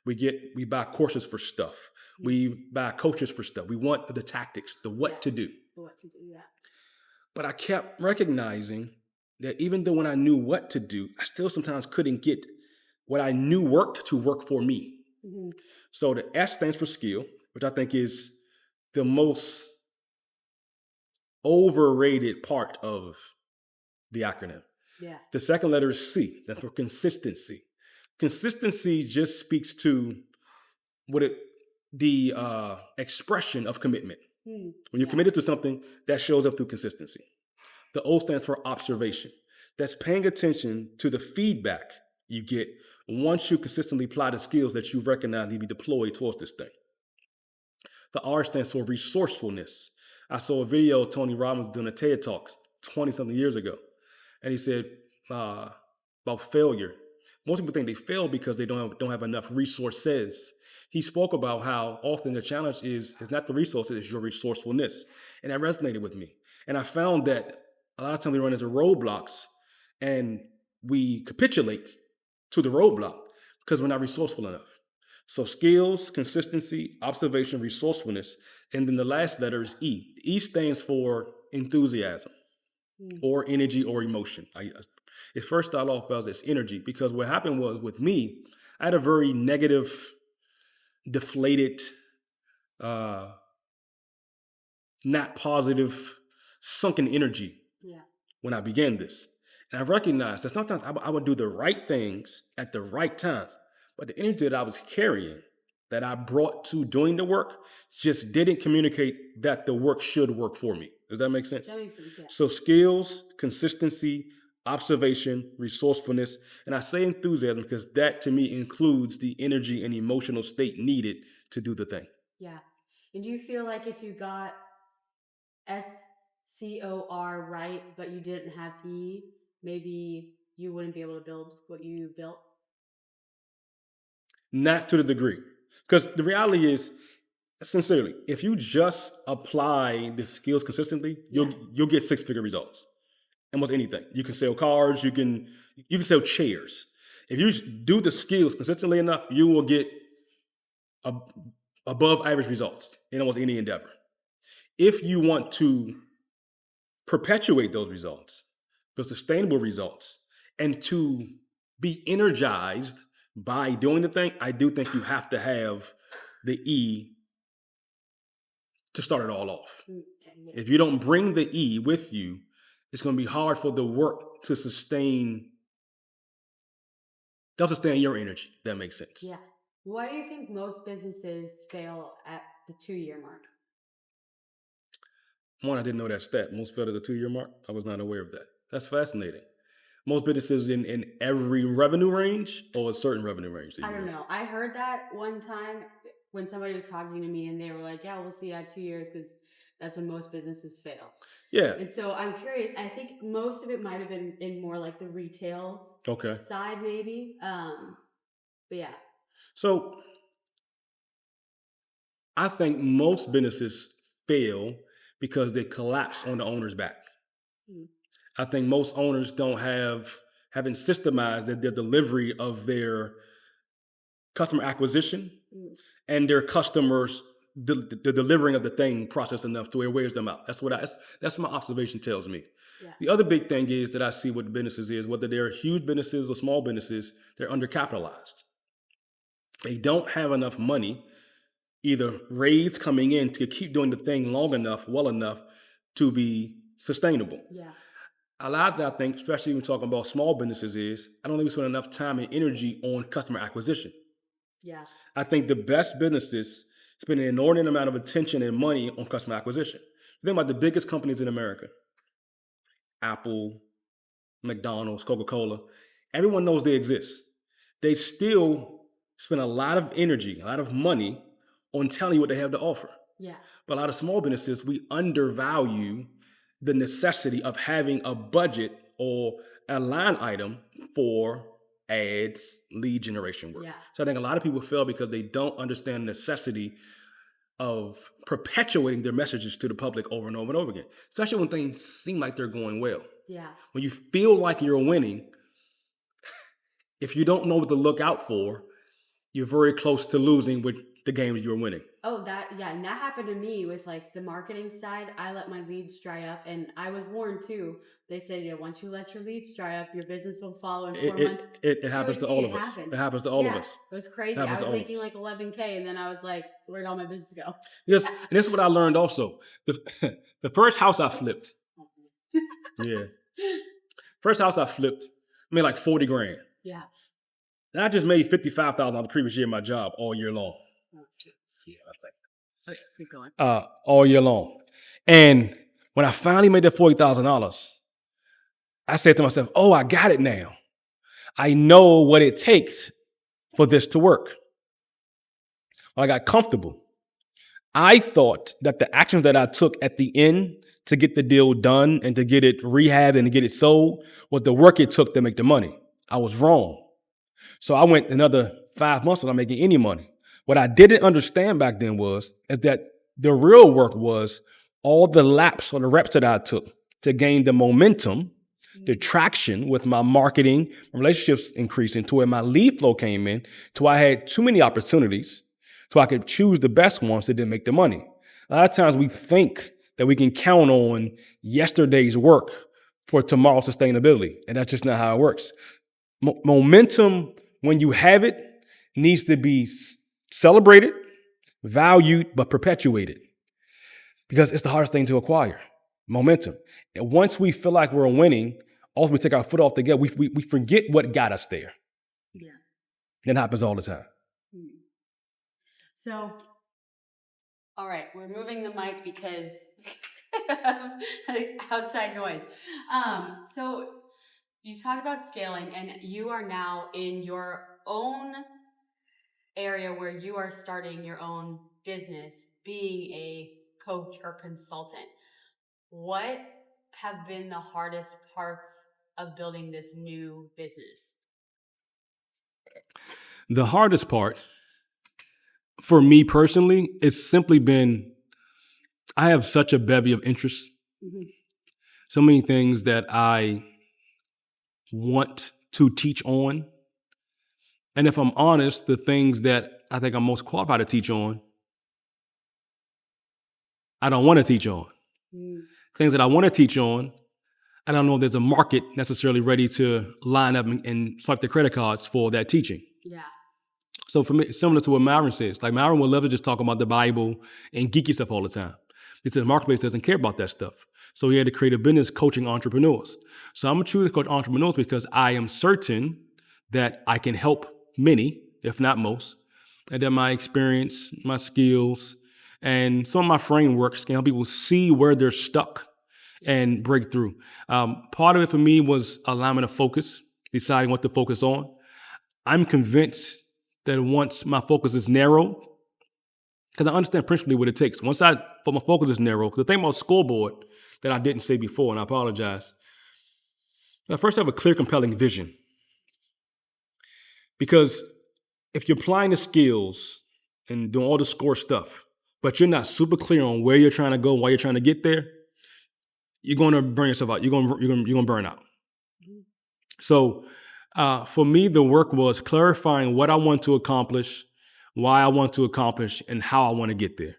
We buy courses for stuff. Mm-hmm. We buy coaches for stuff. We want the tactics, the what to do. What to do, yeah. But I kept recognizing that even though when I knew what to do, I still sometimes couldn't get what I knew worked to work for me. Mm-hmm. So the S stands for skill, which I think is the most overrated part of the acronym. Yeah. The second letter is C, that's for consistency. Consistency just speaks to the expression of commitment. When you're committed to something, that shows up through consistency. The O stands for observation. That's paying attention to the feedback you get once you consistently apply the skills that you've recognized need to be deployed towards this thing. The R stands for resourcefulness. I saw a video of Tony Robbins doing a TED Talk 20-something years ago. And he said about failure. Most people think they fail because they don't have enough resources. He spoke about how often the challenge is not the resources, it's your resourcefulness. And that resonated with me. And I found that a lot of times we run into roadblocks and we capitulate to the roadblock because we're not resourceful enough. So skills, consistency, observation, resourcefulness. And then the last letter is E. E stands for enthusiasm or energy or emotion. It first started off as energy because what happened was with me, I had a very negative, deflated, not positive, sunken energy when I began this. And I recognized that sometimes I would do the right things at the right times, but the energy that I was carrying, that I brought to doing the work, just didn't communicate that the work should work for me. Does that make sense? That makes sense, yeah. So skills, consistency, observation, resourcefulness, and I say enthusiasm because that to me includes the energy and emotional state needed to do the thing. Yeah. And do you feel like if you got SCOR right, but you didn't have E, maybe you wouldn't be able to build what you built? Not to the degree. Because the reality is, sincerely, if you just apply the skills consistently, you'll get six-figure results. Almost anything. You can sell cars, you can sell chairs. If you do the skills consistently enough, you will get above average results in almost any endeavor. If you want to perpetuate those results, those sustainable results, and to be energized by doing the thing, I do think you have to have the E to start it all off. If you don't bring the E with you, it's going to be hard for the work to sustain They'll sustain your energy. If that makes sense. Yeah. Why do you think most businesses fail at the 2-year mark? One, I didn't know that stat. Most fail at the 2-year mark. I was not aware of that. That's fascinating. Most businesses in every revenue range or a certain revenue range? I don't know. I heard that one time when somebody was talking to me and they were like, yeah, we'll see at 2 years because that's when most businesses fail. Yeah. And so I'm curious. I think most of it might have been in more like the retail Okay. side, maybe. But yeah. So I think most businesses fail because they collapse on the owner's back. Mm. I think most owners haven't systemized their delivery of their customer acquisition and their customers the delivering of the thing process enough to where it wears them out. That's my observation tells me. Yeah. The other big thing is that I see with businesses is whether they're huge businesses or small businesses, they're undercapitalized. They don't have enough money, either raised coming in to keep doing the thing long enough, well enough to be sustainable. Yeah. A lot of that, I think, especially when talking about small businesses, is I don't think we spend enough time and energy on customer acquisition. Yeah. I think the best businesses spend an inordinate amount of attention and money on customer acquisition. Think about the biggest companies in America: Apple, McDonald's, Coca-Cola. Everyone knows they exist. They still spend a lot of energy, a lot of money on telling you what they have to offer. Yeah. But a lot of small businesses, we undervalue the necessity of having a budget or a line item for ads, lead generation work. Yeah. So I think a lot of people fail because they don't understand the necessity of perpetuating their messages to the public over and over and over again, especially when things seem like they're going well. Yeah. When you feel like you're winning, if you don't know what to look out for, you're very close to losing with the game that you're winning. Oh, and that happened to me with like the marketing side. I let my leads dry up, and I was warned too. They said, yeah, once you let your leads dry up, your business will follow in 4 months. It happens to all of us. It happens to all of us. It was crazy. I was making like 11K, and then I was like, where'd all my business go? Yes, and this is what I learned also. The first house I flipped, yeah, first house I flipped, I made like 40 grand. Yeah. And I just made $55,000 the previous year in my job all year long. Okay, keep going. All year long. And when I finally made that $40,000, I said to myself, oh, I got it now. I know what it takes for this to work. Well, I got comfortable. I thought that the actions that I took at the end to get the deal done and to get it rehabbed and to get it sold was the work it took to make the money. I was wrong. So I went another 5 months without making any money. What I didn't understand back then is that the real work was all the laps or the reps that I took to gain the momentum, the traction with my marketing, relationships increasing to where my lead flow came in, to where I had too many opportunities, so I could choose the best ones that didn't make the money. A lot of times we think that we can count on yesterday's work for tomorrow's sustainability, and that's just not how it works. Momentum, when you have it, needs to be celebrated, valued, but perpetuated, because it's the hardest thing to acquire, momentum. And once we feel like we're winning, also we take our foot off the gas, we forget what got us there. Yeah. That happens all the time. So, all right, we're moving the mic because of outside noise. So you've talked about scaling, and you are now in your own area where you are starting your own business, being a coach or consultant. What have been the hardest parts of building this new business? The hardest part for me personally, it's simply been, I have such a bevy of interests. Mm-hmm. So many things that I want to teach on. And if I'm honest, the things that I think I'm most qualified to teach on, I don't want to teach on. Things that I want to teach on, I don't know if there's a market necessarily ready to line up and swipe the credit cards for that teaching. Yeah. So for me, it's similar to what Myron says. Like Myron would love to just talk about the Bible and geeky stuff all the time. It's the marketplace doesn't care about that stuff. So he had to create a business coaching entrepreneurs. So I'm going to choose to coach entrepreneurs because I am certain that I can help many, if not most, and that my experience, my skills, and some of my frameworks can help people see where they're stuck and break through. Part of it for me was allowing me to focus, deciding what to focus on. I'm convinced that once my focus is narrow, because I understand principally what it takes. For my focus is narrow, the thing about scoreboard that I didn't say before, and I apologize, I first have a clear, compelling vision. Because if you're applying the skills and doing all the score stuff, but you're not super clear on where you're trying to go, why you're trying to get there, you're going to burn yourself out. You're going to burn out. So for me, the work was clarifying what I want to accomplish, why I want to accomplish, and how I want to get there.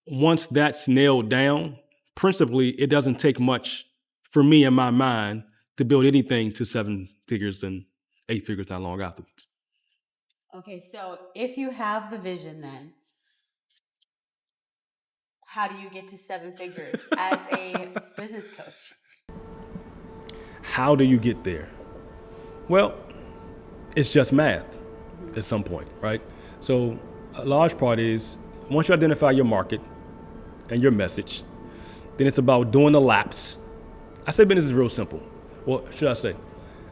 Once that's nailed down, principally, it doesn't take much for me in my mind to build anything to 7 figures and 8 figures not long afterwards. Okay, so if you have the vision, then how do you get to 7 figures as a business coach? How do you get there? Well, it's just math at some point, right? So a large part is once you identify your market and your message, then it's about doing the laps. I say business is real simple. Well, should I say,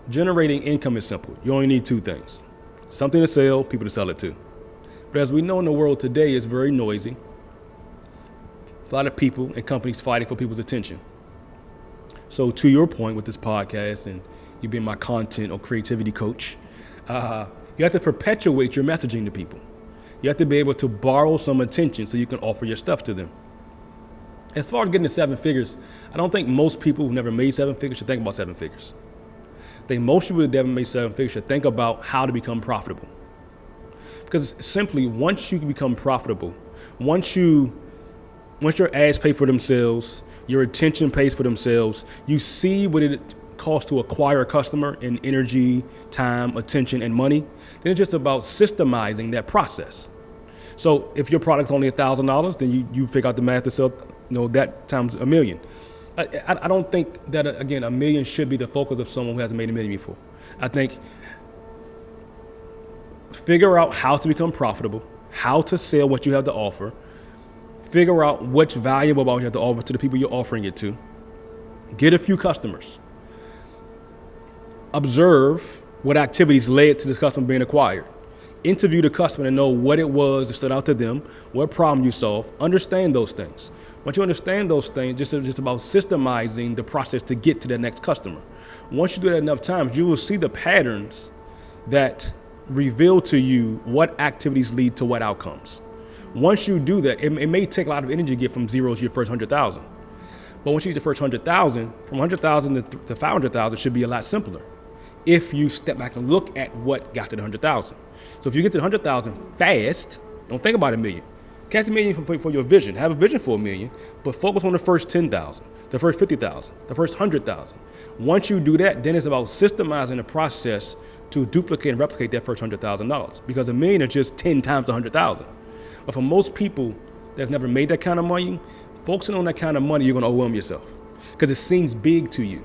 generating income is simple. You only need 2 things: something to sell, people to sell it to. But as we know in the world today, it's very noisy. A lot of people and companies fighting for people's attention. So to your point with this podcast and you being my content or creativity coach, you have to perpetuate your messaging to people. You have to be able to borrow some attention so you can offer your stuff to them. As far as getting to 7 figures, I don't think most people who've never made 7 figures should think about 7 figures. I think most people who've never made 7 figures should think about how to become profitable. Because simply, once you become profitable, once your ads pay for themselves, your attention pays for themselves, you see what it costs to acquire a customer in energy, time, attention, and money, then it's just about systemizing that process. So if your product's only $1,000, then you figure out the math to sell, that times $1 million. I don't think that, again, $1 million should be the focus of someone who hasn't made $1 million before. I think figure out how to become profitable, how to sell what you have to offer, figure out what's valuable about what you have to offer to the people you're offering it to, get a few customers, observe what activities led to this customer being acquired, interview the customer and know what it was that stood out to them, what problem you solved, understand those things. Once you understand those things, just about systemizing the process to get to the next customer. Once you do that enough times, you will see the patterns that reveal to you what activities lead to what outcomes. Once you do that, it may take a lot of energy to get from 0 to your first 100,000. But once you get the first 100,000, from 100,000 to 500,000 should be a lot simpler if you step back and look at what got to the 100,000. So if you get to the 100,000 fast, don't think about $1 million. Catch $1 million for your vision. Have a vision for $1 million, but focus on the first 10,000, the first 50,000, the first 100,000. Once you do that, then it's about systemizing the process to duplicate and replicate that first $100,000, because $1 million is just 10 times 100,000. But for most people that's never made that kind of money, focusing on that kind of money, you're going to overwhelm yourself because it seems big to you.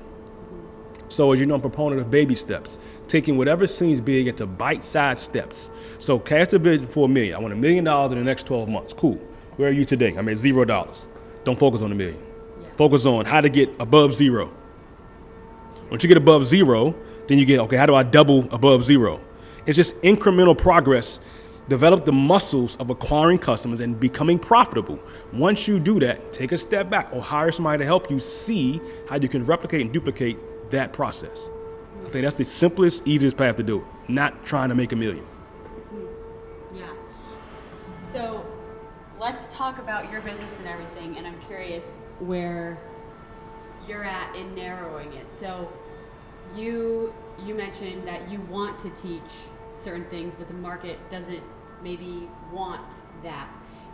So as you know, I'm a proponent of baby steps, taking whatever seems big into bite-sized steps. So cast a vision for $1 million. I want $1 million in the next 12 months. Cool. Where are you today? I'm at $0. Don't focus on $1 million. Yeah. Focus on how to get above 0. Once you get above 0, then you get, okay, how do I double above 0? It's just incremental progress. Develop the muscles of acquiring customers and becoming profitable. Once you do that, take a step back or hire somebody to help you see how you can replicate and duplicate that process. I think that's the simplest, easiest path to do it, not trying to make $1 million. Yeah. So let's talk about your business and everything, and I'm curious where you're at in narrowing it. So you mentioned that you want to teach certain things, but the market doesn't maybe want that.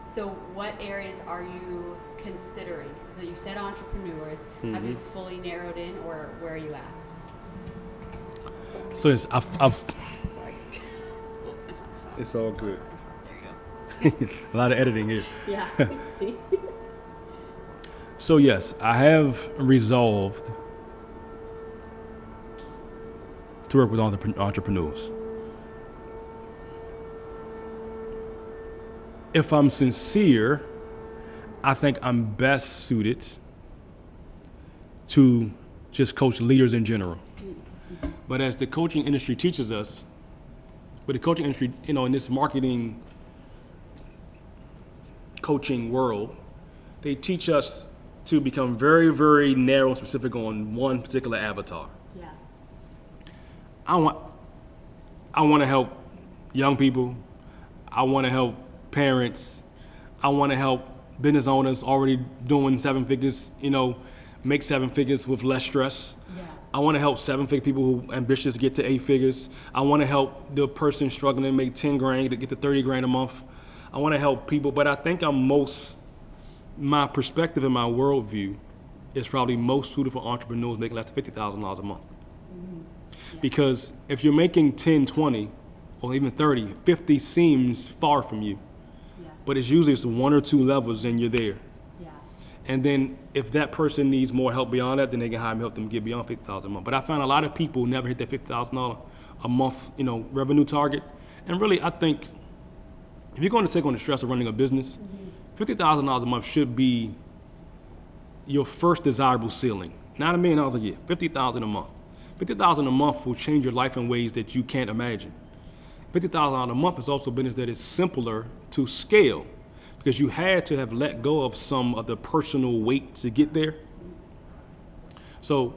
So what areas are you considering? So you said entrepreneurs. Mm-hmm. Have you fully narrowed in, or where are you at? So I've sorry. It's all good. There you go. A lot of editing here. Yeah. See? So yes, I have resolved to work with entrepreneurs. If I'm sincere, I think I'm best suited to just coach leaders in general. But as the coaching industry teaches us, but the coaching industry, in this marketing coaching world, they teach us to become very, very narrow and specific on one particular avatar. Yeah. I want to help young people. I want to help parents. I want to help business owners already doing 7 figures, make 7 figures with less stress. Yeah. I want to help 7-figure people who ambitious get to 8 figures. I want to help the person struggling to make 10 grand to get to 30 grand a month. I want to help people, but I think my perspective and my worldview is probably most suited for entrepreneurs making less than $50,000 a month. Yeah. Because if you're making 10, 20, or even 30, 50 seems far from you. Yeah. But it's usually 1 or 2 levels and you're there. Yeah. And then if that person needs more help beyond that, then they can hire me, help them get beyond $50,000 a month. But I found a lot of people never hit that $50,000 a month, revenue target. And really, I think if you're going to take on the stress of running a business, $50,000 a month should be your first desirable ceiling. Not $1 million a year, $50,000 a month. $50,000 a month will change your life in ways that you can't imagine. $50,000 a month is also a business that is simpler to scale because you had to have let go of some of the personal weight to get there. So,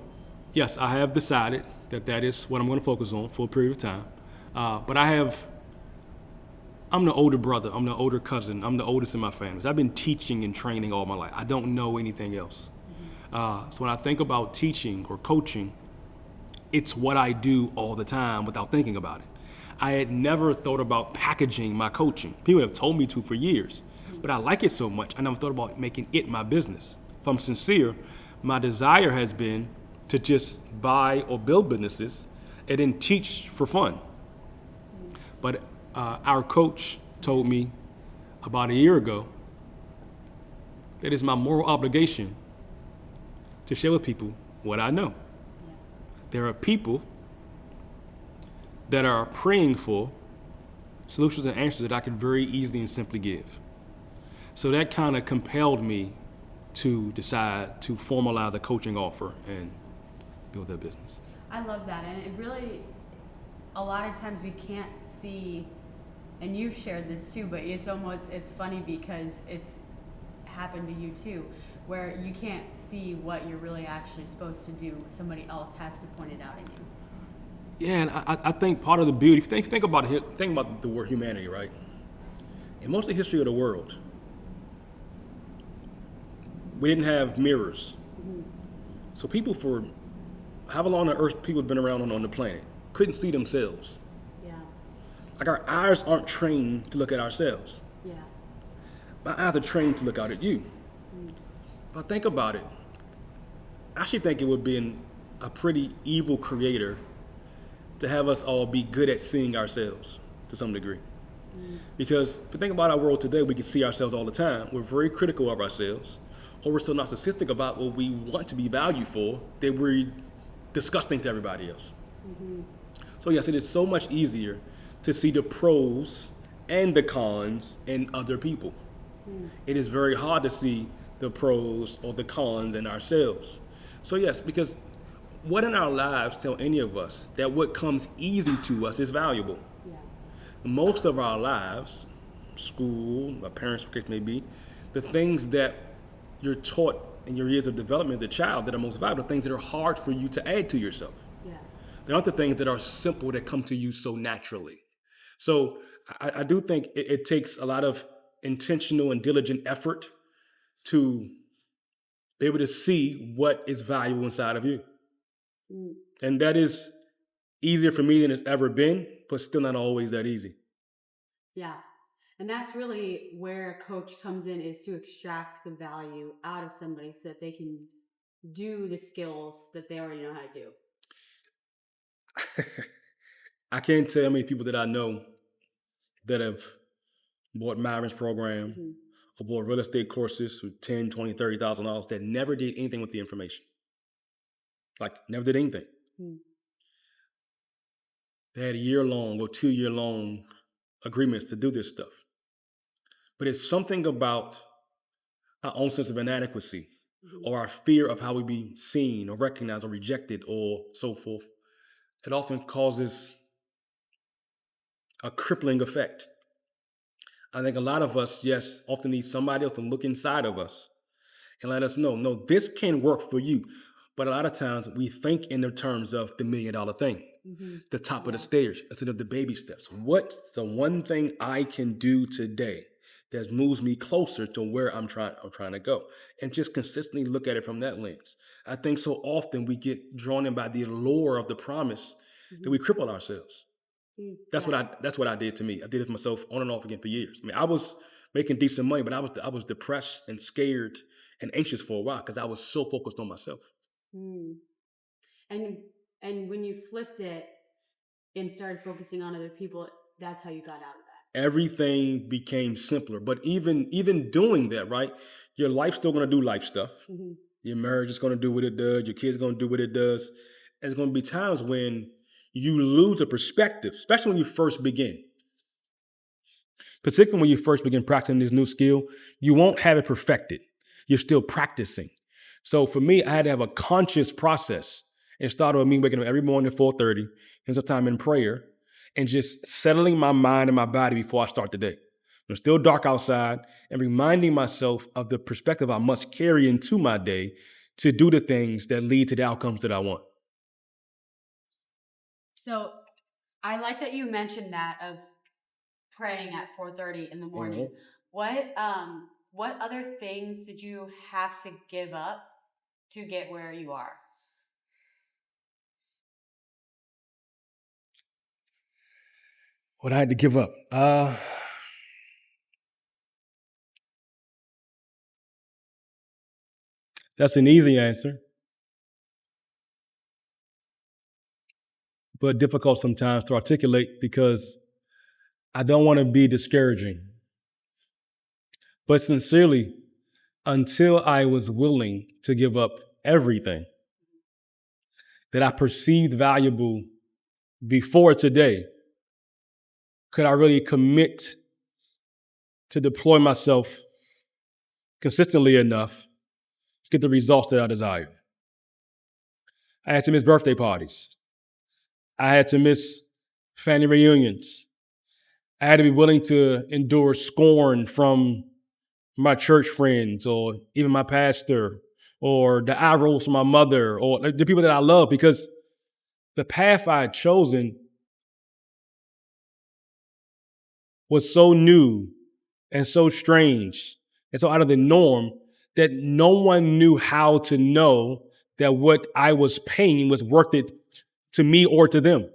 yes, I have decided that is what I'm going to focus on for a period of time. But I'm the older brother, I'm the older cousin, I'm the oldest in my family. I've been teaching and training all my life. I don't know anything else. So when I think about teaching or coaching, it's what I do all the time without thinking about it. I had never thought about packaging my coaching. People have told me to for years, but I like it so much, I never thought about making it my business. If I'm sincere, my desire has been to just buy or build businesses and then teach for fun. But our coach told me about a year ago that it's my moral obligation to share with people what I know. Yeah. There are people that are praying for solutions and answers that I could very easily and simply give. So that kind of compelled me to decide to formalize a coaching offer and build that business. I love that. And it really, a lot of times we can't see, and you've shared this too, but it's funny because it's happened to you too, where you can't see what you're really actually supposed to do. Somebody else has to point it out in you. Yeah, and I think part of the beauty, think about the word humanity, right? In most of the history of the world, we didn't have mirrors. Mm-hmm. So people for however long on earth people have been around on the planet couldn't see themselves. Yeah. Like our eyes aren't trained to look at ourselves. Yeah. My eyes are trained to look out at you. Mm. If I think about it, I actually think it would be a pretty evil creator to have us all be good at seeing ourselves to some degree. Mm. Because if you think about our world today, we can see ourselves all the time. We're very critical of ourselves, or we're so narcissistic about what we want to be valued for that we're disgusting to everybody else. Mm-hmm. So yes, it is so much easier to see the pros and the cons in other people. Mm. It is very hard to see the pros or the cons in ourselves. So yes, because what in our lives tell any of us that what comes easy to us is valuable? Yeah. Most of our lives, school, our parents, what case may be, the things that you're taught in your years of development as a child that are most valuable, things that are hard for you to add to yourself. Yeah. They aren't the things that are simple that come to you so naturally. So I do think it takes a lot of intentional and diligent effort to be able to see what is valuable inside of you. Mm. And that is easier for me than it's ever been, but still not always that easy. Yeah. And that's really where a coach comes in, is to extract the value out of somebody so that they can do the skills that they already know how to do. I can't tell how many people that I know that have bought Myron's program or bought real estate courses for $10,000, $20,000, $30,000 that never did anything with the information. Like, never did anything. They had year-long or 2-year-long agreements to do this stuff. But it's something about our own sense of inadequacy Mhm. or our fear of how we be seen or recognized or rejected or so forth. It often causes a crippling effect. I think a lot of us, yes, often need somebody else to look inside of us and let us know, no, this can work for you. But a lot of times we think in the terms of the $1 million thing, Mhm. the top of the Yeah. stairs instead of the baby steps. What's the one thing I can do today that moves me closer to where I'm trying to go? And just consistently look at it from that lens. I think so often we get drawn in by the allure of the promise that Mhm. we cripple ourselves. That's Yeah. what I did to me. I did it to myself on and off again for years. I mean, I was making decent money, but I was depressed and scared and anxious for a while because I was so focused on myself. Mm. And when you flipped it and started focusing on other people, that's how you got out of Everything became simpler. But even doing that, right? Your life's still gonna do life stuff. that. Hmm. Your marriage is gonna do what it does. Your kids gonna do what it does. And there's gonna be times when you lose a perspective, especially when you first begin. Particularly when you first begin practicing this new skill, you won't have it perfected. You're still practicing. So for me, I had to have a conscious process. It started with me waking up every morning at 4:30, and some time in prayer, and just settling my mind and my body before I start the day. When it's still dark outside, and reminding myself of the perspective I must carry into my day to do the things that lead to the outcomes that I want. So I like that you mentioned that of praying at 4:30 in the morning. Mhm. What other things did you have to give up to get where you are? What I had to give up. That's an easy answer, but difficult sometimes to articulate because I don't want to be discouraging. But sincerely, until I was willing to give up everything that I perceived valuable before today, could I really commit to deploy myself consistently enough to get the results that I desired? I had to miss birthday parties. I had to miss family reunions. I had to be willing to endure scorn from my church friends or even my pastor or the eye rolls from my mother or the people that I love because the path I had chosen was so new and so strange and so out of the norm that no one knew how to know that what I was paying was worth it to me or to them.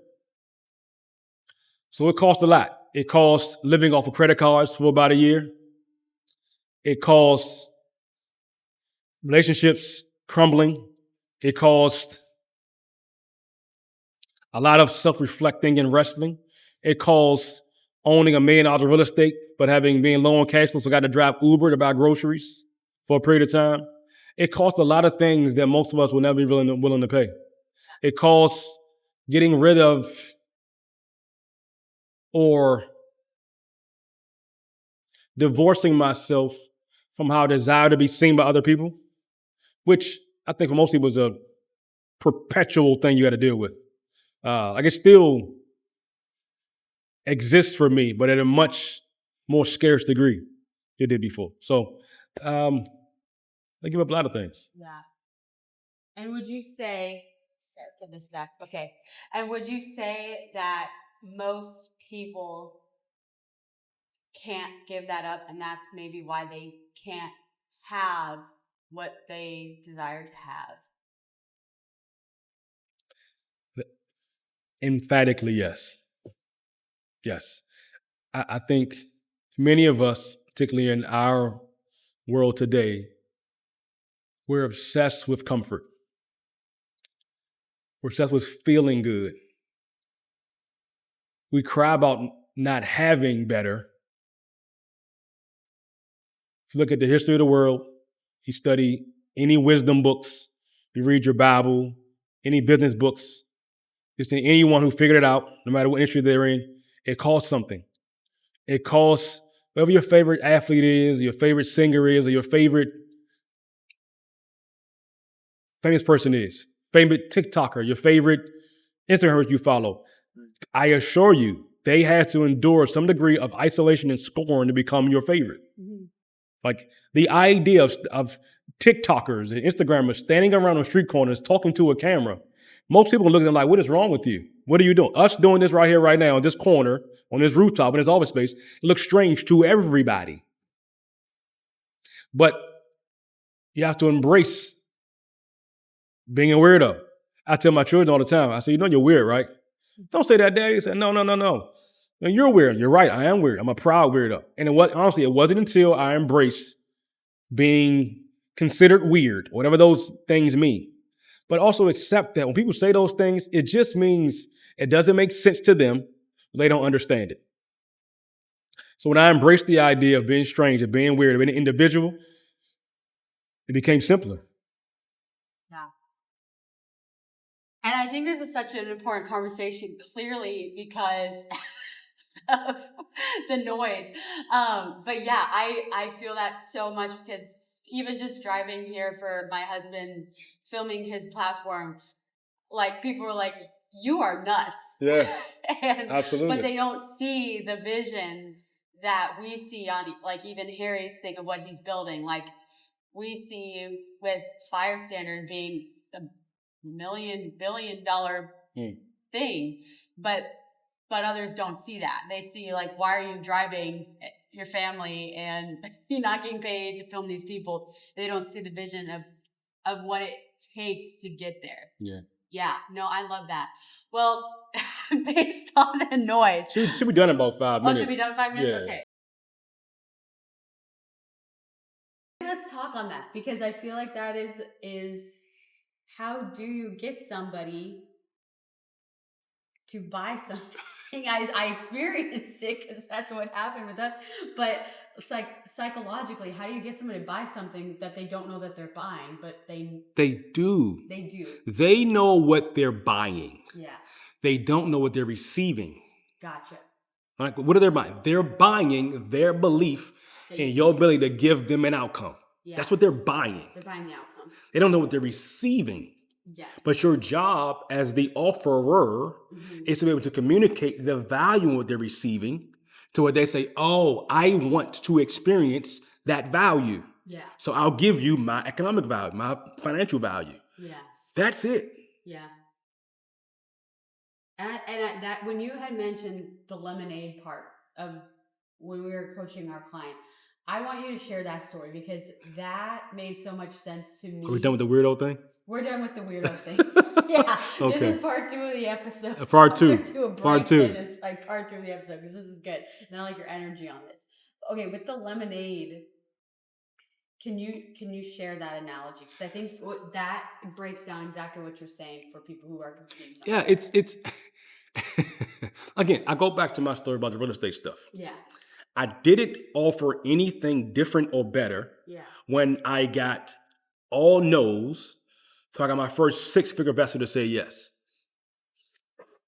So it cost a lot. It cost living off of credit cards for about a year. It cost relationships crumbling. It cost a lot of self-reflecting and wrestling. It calls owning $1 million of real estate, but being low on cash flow, so I got to drive Uber to buy groceries for a period of time. It costs a lot of things that most of us will never be willing to pay. It costs getting rid of or divorcing myself from how I desire to be seen by other people, which I think for most people is a perpetual thing you got to deal with. Like it still exists for me, but at a much more scarce degree than it did before. So um, I give up a lot of things. Yeah. And would you say, Sarah, put this back. Okay. And would you say that most people can't give that up, and that's maybe why they can't have what they desire to have? Emphatically, yes. Yes. I think many of us, particularly in our world today, we're obsessed with comfort. We're obsessed with feeling good. We cry about not having better. If you look at the history of the world, you study any wisdom books, you read your Bible, any business books, Just anyone who figured it out, no matter what industry they're in, it costs something. It costs whoever your favorite athlete is, your favorite singer is, or your favorite famous person is, favorite TikToker, your favorite Instagrammers you follow. I assure you, they had to endure some degree of isolation and scorn to become your favorite. Mm-hmm. Like the idea of TikTokers and Instagrammers standing around on street corners talking to a camera, most people look at them like, what is wrong with you? What are you doing? Us doing this right here, right now, on this corner, on this rooftop, in this office space, it looks strange to everybody. But you have to embrace being a weirdo. I tell my children all the time, I say, you know you're weird, right? Don't say that, Daddy. They say, no. No, you're weird. You're right. I am weird. I'm a proud weirdo. And honestly, it wasn't until I embraced being considered weird, whatever those things mean. But also accept that when people say those things, it just means it doesn't make sense to them. They don't understand it. So when I embraced the idea of being strange, of being weird, of being an individual, it became simpler. Yeah. And I think this is such an important conversation, clearly, because of the noise. But yeah, I feel that so much because even just driving here for my husband filming his platform, like people were like, you are nuts. Yeah, absolutely. But they don't see the vision that we see on, like, even Harry's thing of what he's building. Like, we see with Fire Standard being a billion-dollar thing, but others don't see that. They see, like, why are you driving your family and you're not getting paid to film these people? They don't see the vision of what it takes to get there. Yeah, no, I love that. Well, based on the noise. Should be done in about 5 minutes. Oh, should be done in 5 minutes? Yeah. Okay. Let's talk on that, because I feel like that is how do you get somebody to buy something? I experienced it because that's what happened with us. But it's like psychologically, how do you get somebody to buy something that they don't know that they're buying, but they do. They do. They know what they're buying. Yeah. They don't know what they're receiving. Gotcha. Like, what are they buying? They're buying their belief in your ability to give them an outcome. Yeah. That's what they're buying. They're buying the outcome. They don't know what they're receiving. Yes. But your job as the offerer is to be able to communicate the value of what they're receiving to where they say, oh, I want to experience that value. Yeah. So I'll give you my economic value, my financial value. Yeah. That's it. Yeah. And that when you had mentioned the lemonade part of when we were coaching our client, I want you to share that story because that made so much sense to me. Are we done with the weirdo thing? We're done with the weirdo thing. Yeah. Okay. This is part 2 of the episode. Part 2. Part 2. It's like part 2 of the episode because this is good. And I like your energy on this. Okay, with the lemonade, can you share that analogy? Because I think that breaks down exactly what you're saying for people who are confused. Yeah, it's again, I go back to my story about the real estate stuff. Yeah. I didn't offer anything different or better when I got all no's. So I got my first 6-figure investor to say yes.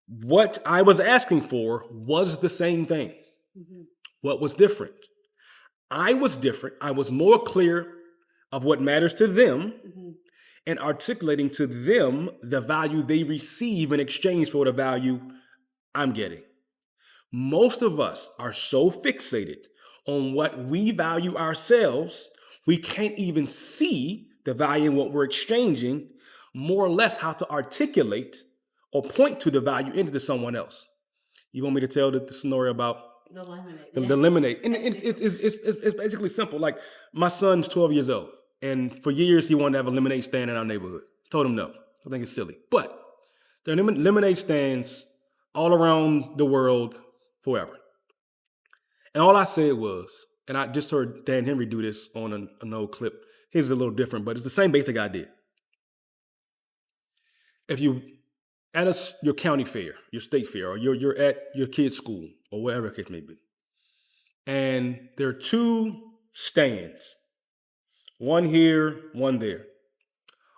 What I was asking for was the same thing. Mm-hmm. What was different? I was different. I was more clear of what matters to them and articulating to them the value they receive in exchange for the value I'm getting. Most of us are so fixated on what we value ourselves, we can't even see the value in what we're exchanging, more or less how to articulate or point to the value into someone else. You want me to tell the story about the lemonade? The lemonade. And it's basically simple. Like, my son's 12 years old, and for years he wanted to have a lemonade stand in our neighborhood. Told him no. I think it's silly. But there are lemonade stands all around the world forever. And all I said was, and I just heard Dan Henry do this on an old clip. His is a little different, but it's the same basic idea. If you at your county fair, your state fair, or you're at your kid's school, or wherever the case may be, and there are 2 stands, one here, one there.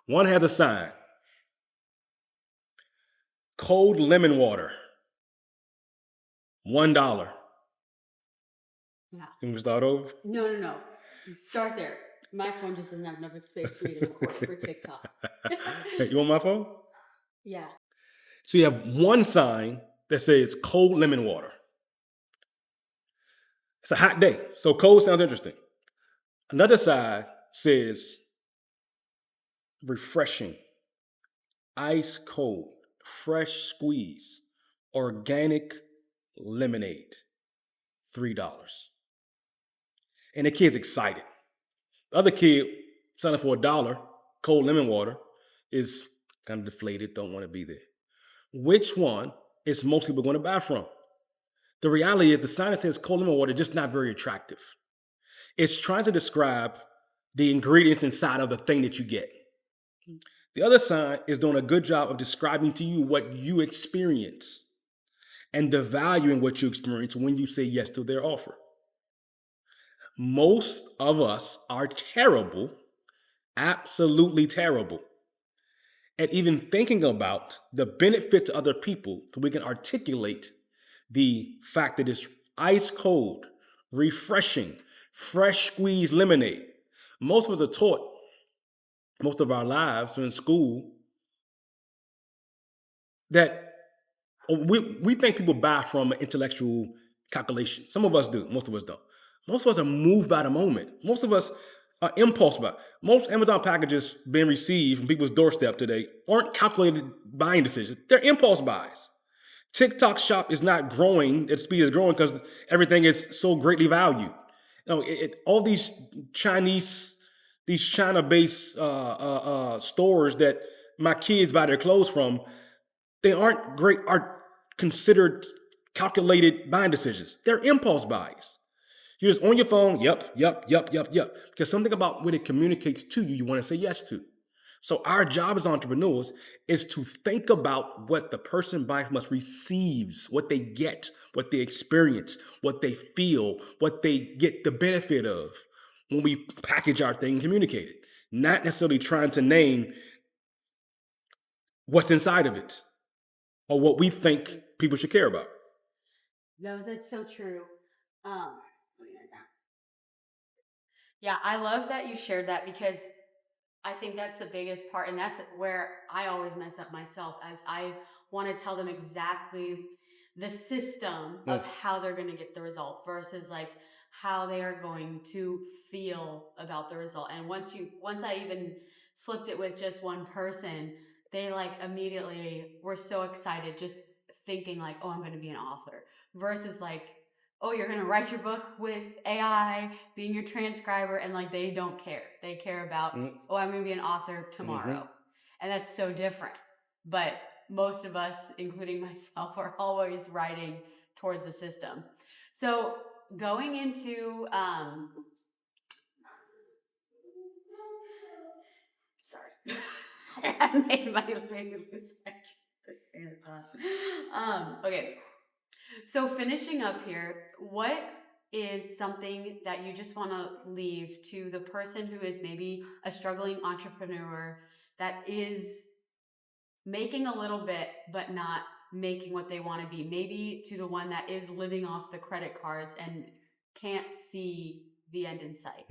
One has a sign, Cold lemon water, $1. Yeah. Can we start over? No. Start there. My phone just doesn't have enough space for me to record it for TikTok. You want my phone? Yeah. So you have one sign that says cold lemon water. It's a hot day, so cold sounds interesting. Another side says refreshing, ice cold, fresh squeeze, organic lemonade, $3. And the kid's excited. The other kid selling for $1, cold lemon water, is kind of deflated, don't want to be there. Which one is most people going to buy from? The reality is the sign that says cold lemon water is just not very attractive. It's trying to describe the ingredients inside of the thing that you get. The other sign is doing a good job of describing to you what you experience and the value in what you experience when you say yes to their offer. Most of us are terrible, absolutely terrible, at even thinking about the benefit to other people so we can articulate the fact that it's ice cold, refreshing, fresh squeezed lemonade. Most of us are taught most of our lives in school that we think people buy from an intellectual calculation. Some of us do, most of us don't. Most of us are moved by the moment. Most of us are impulse buy. Most Amazon packages being received from people's doorstep today aren't calculated buying decisions. They're impulse buys. TikTok shop is not growing at the speed it's growing because everything is so greatly valued. All these China-based stores that my kids buy their clothes from, they are considered calculated buying decisions. They're impulse buys. You're just on your phone, yep. Because something about what it communicates to you, you want to say yes to. So our job as entrepreneurs is to think about what the person buying from us receives, what they get, what they experience, what they feel, what they get the benefit of when we package our thing and communicate it. Not necessarily trying to name what's inside of it or what we think people should care about. No, that's so true. Yeah, I love that you shared that because I think that's the biggest part, and that's where I always mess up myself, as I want to tell them exactly the system of Yes. how they're going to get the result versus like how they are going to feel about the result. And once I even flipped it with just one person, they like immediately were so excited just thinking like, oh, I'm going to be an author versus like, oh, you're going to write your book with AI being your transcriber, and like they don't care. They care about, oh, I'm going to be an author tomorrow. And that's so different. But most of us, including myself, are always writing towards the system. So going into, sorry, I made my lose my train of thought. Okay. So finishing up here, what is something that you just want to leave to the person who is maybe a struggling entrepreneur that is making a little bit but not making what they want to be? Maybe to the one that is living off the credit cards and can't see the end in sight.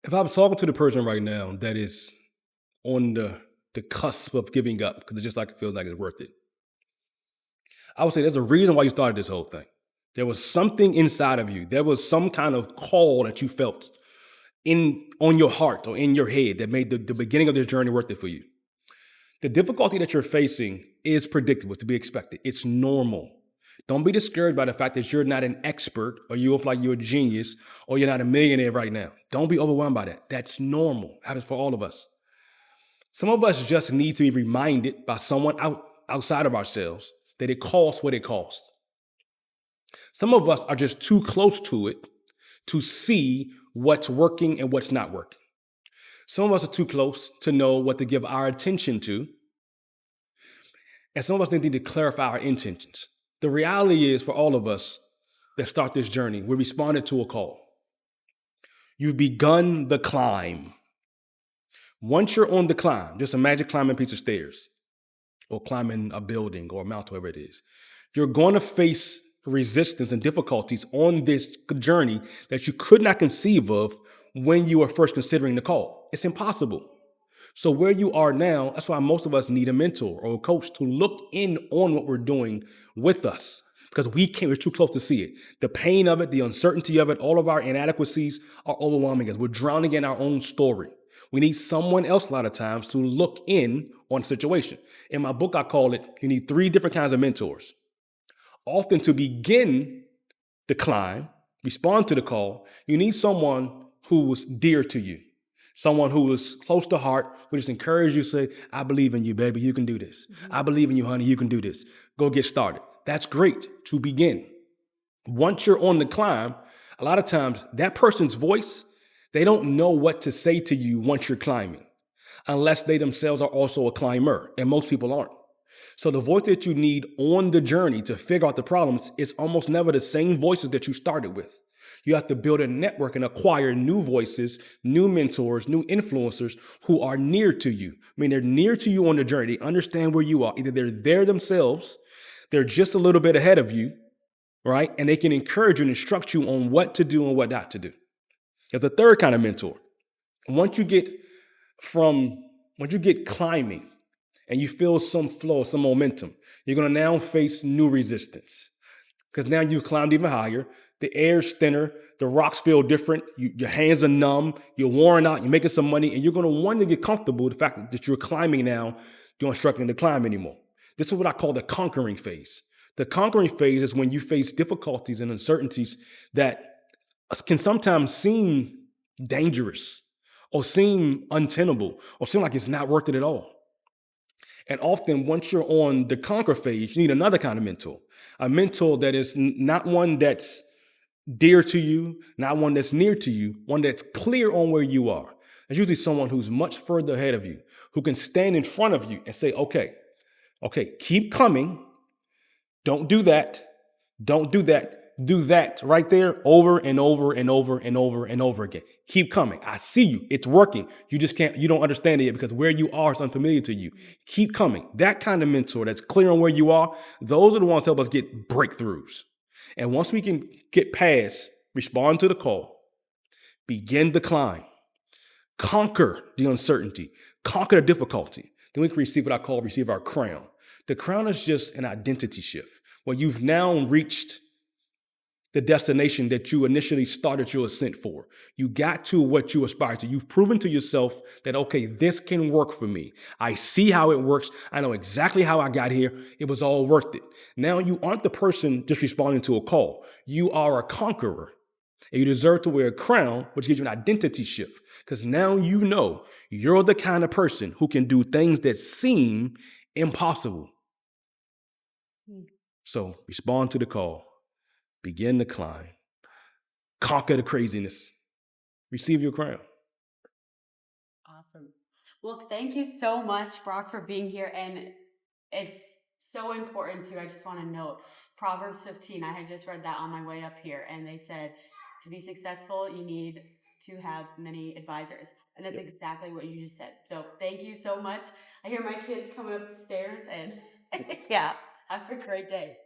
If I was talking to the person right now that is on the cusp of giving up because it just like feels like it's worth it, I would say there's a reason why you started this whole thing. There was something inside of you. There was some kind of call that you felt on your heart or in your head that made the beginning of this journey worth it for you. The difficulty that you're facing is predictable, to be expected. It's normal. Don't be discouraged by the fact that you're not an expert or you look like you're a genius or you're not a millionaire right now. Don't be overwhelmed by that. That's normal. It happens for all of us. Some of us just need to be reminded by someone outside of ourselves that it costs what it costs. Some of us are just too close to it to see what's working and what's not working. Some of us are too close to know what to give our attention to. And some of us need to clarify our intentions. The reality is for all of us that start this journey, we responded to a call. You've begun the climb. Once you're on the climb, just imagine climbing a piece of stairs or climbing a building or a mountain, whatever it is. You're going to face resistance and difficulties on this journey that you could not conceive of when you were first considering the call. It's impossible. So where you are now, that's why most of us need a mentor or a coach to look in on what we're doing with us because we're too close to see it. The pain of it, the uncertainty of it, all of our inadequacies are overwhelming us. We're drowning in our own story. We need someone else a lot of times to look in on the situation. In my book, I call it, you need 3 different kinds of mentors. Often to begin the climb, respond to the call, you need someone who was dear to you, someone who was close to heart, who just encourage you, say, I believe in you, baby, you can do this. I believe in you, honey, you can do this. Go get started. That's great to begin. Once you're on the climb, a lot of times that person's voice, they don't know what to say to you once you're climbing, unless they themselves are also a climber, and most people aren't. So the voice that you need on the journey to figure out the problems is almost never the same voices that you started with. You have to build a network and acquire new voices, new mentors, new influencers who are near to you. I mean, they're near to you on the journey. They understand where you are. Either they're there themselves, they're just a little bit ahead of you, right? And they can encourage you and instruct you on what to do and what not to do. There's a third kind of mentor. Once you get climbing and you feel some flow, some momentum, you're going to now face new resistance because now you've climbed even higher. The air's thinner. The rocks feel different. Your hands are numb. You're worn out. You're making some money, and you're going to want to get comfortable with the fact that you're climbing now. You aren't struggling to climb anymore. This is what I call the conquering phase. The conquering phase is when you face difficulties and uncertainties that can sometimes seem dangerous or seem untenable or seem like it's not worth it at all. And often, once you're on the conquer phase, you need another kind of mentor, a mentor that is not one that's dear to you, not one that's near to you, one that's clear on where you are. It's usually someone who's much further ahead of you, who can stand in front of you and say, okay, keep coming. Don't do that. Don't do that. Do that right there over and over and over and over and over again. Keep coming. I see you. It's working. You don't understand it yet because where you are is unfamiliar to you. Keep coming. That kind of mentor that's clear on where you are, those are the ones that help us get breakthroughs. And once we can get past, respond to the call, begin the climb, conquer the uncertainty, conquer the difficulty, then we can receive our crown. The crown is just an identity shift where you've now reached the destination that you initially started your ascent for. You got to what you aspire to. You've proven to yourself that, okay, this can work for me. I see how it works. I know exactly how I got here. It was all worth it. Now you aren't the person just responding to a call. You are a conqueror. And you deserve to wear a crown, which gives you an identity shift. Because now you know you're the kind of person who can do things that seem impossible. So respond to the call. Begin the climb, conquer the craziness, receive your crown. Awesome. Well, thank you so much, Brock, for being here. And it's so important too. I just want to note Proverbs 15. I had just read that on my way up here, and they said to be successful, you need to have many advisors. And that's exactly what you just said. So thank you so much. I hear my kids coming up the stairs, and yeah, have a great day.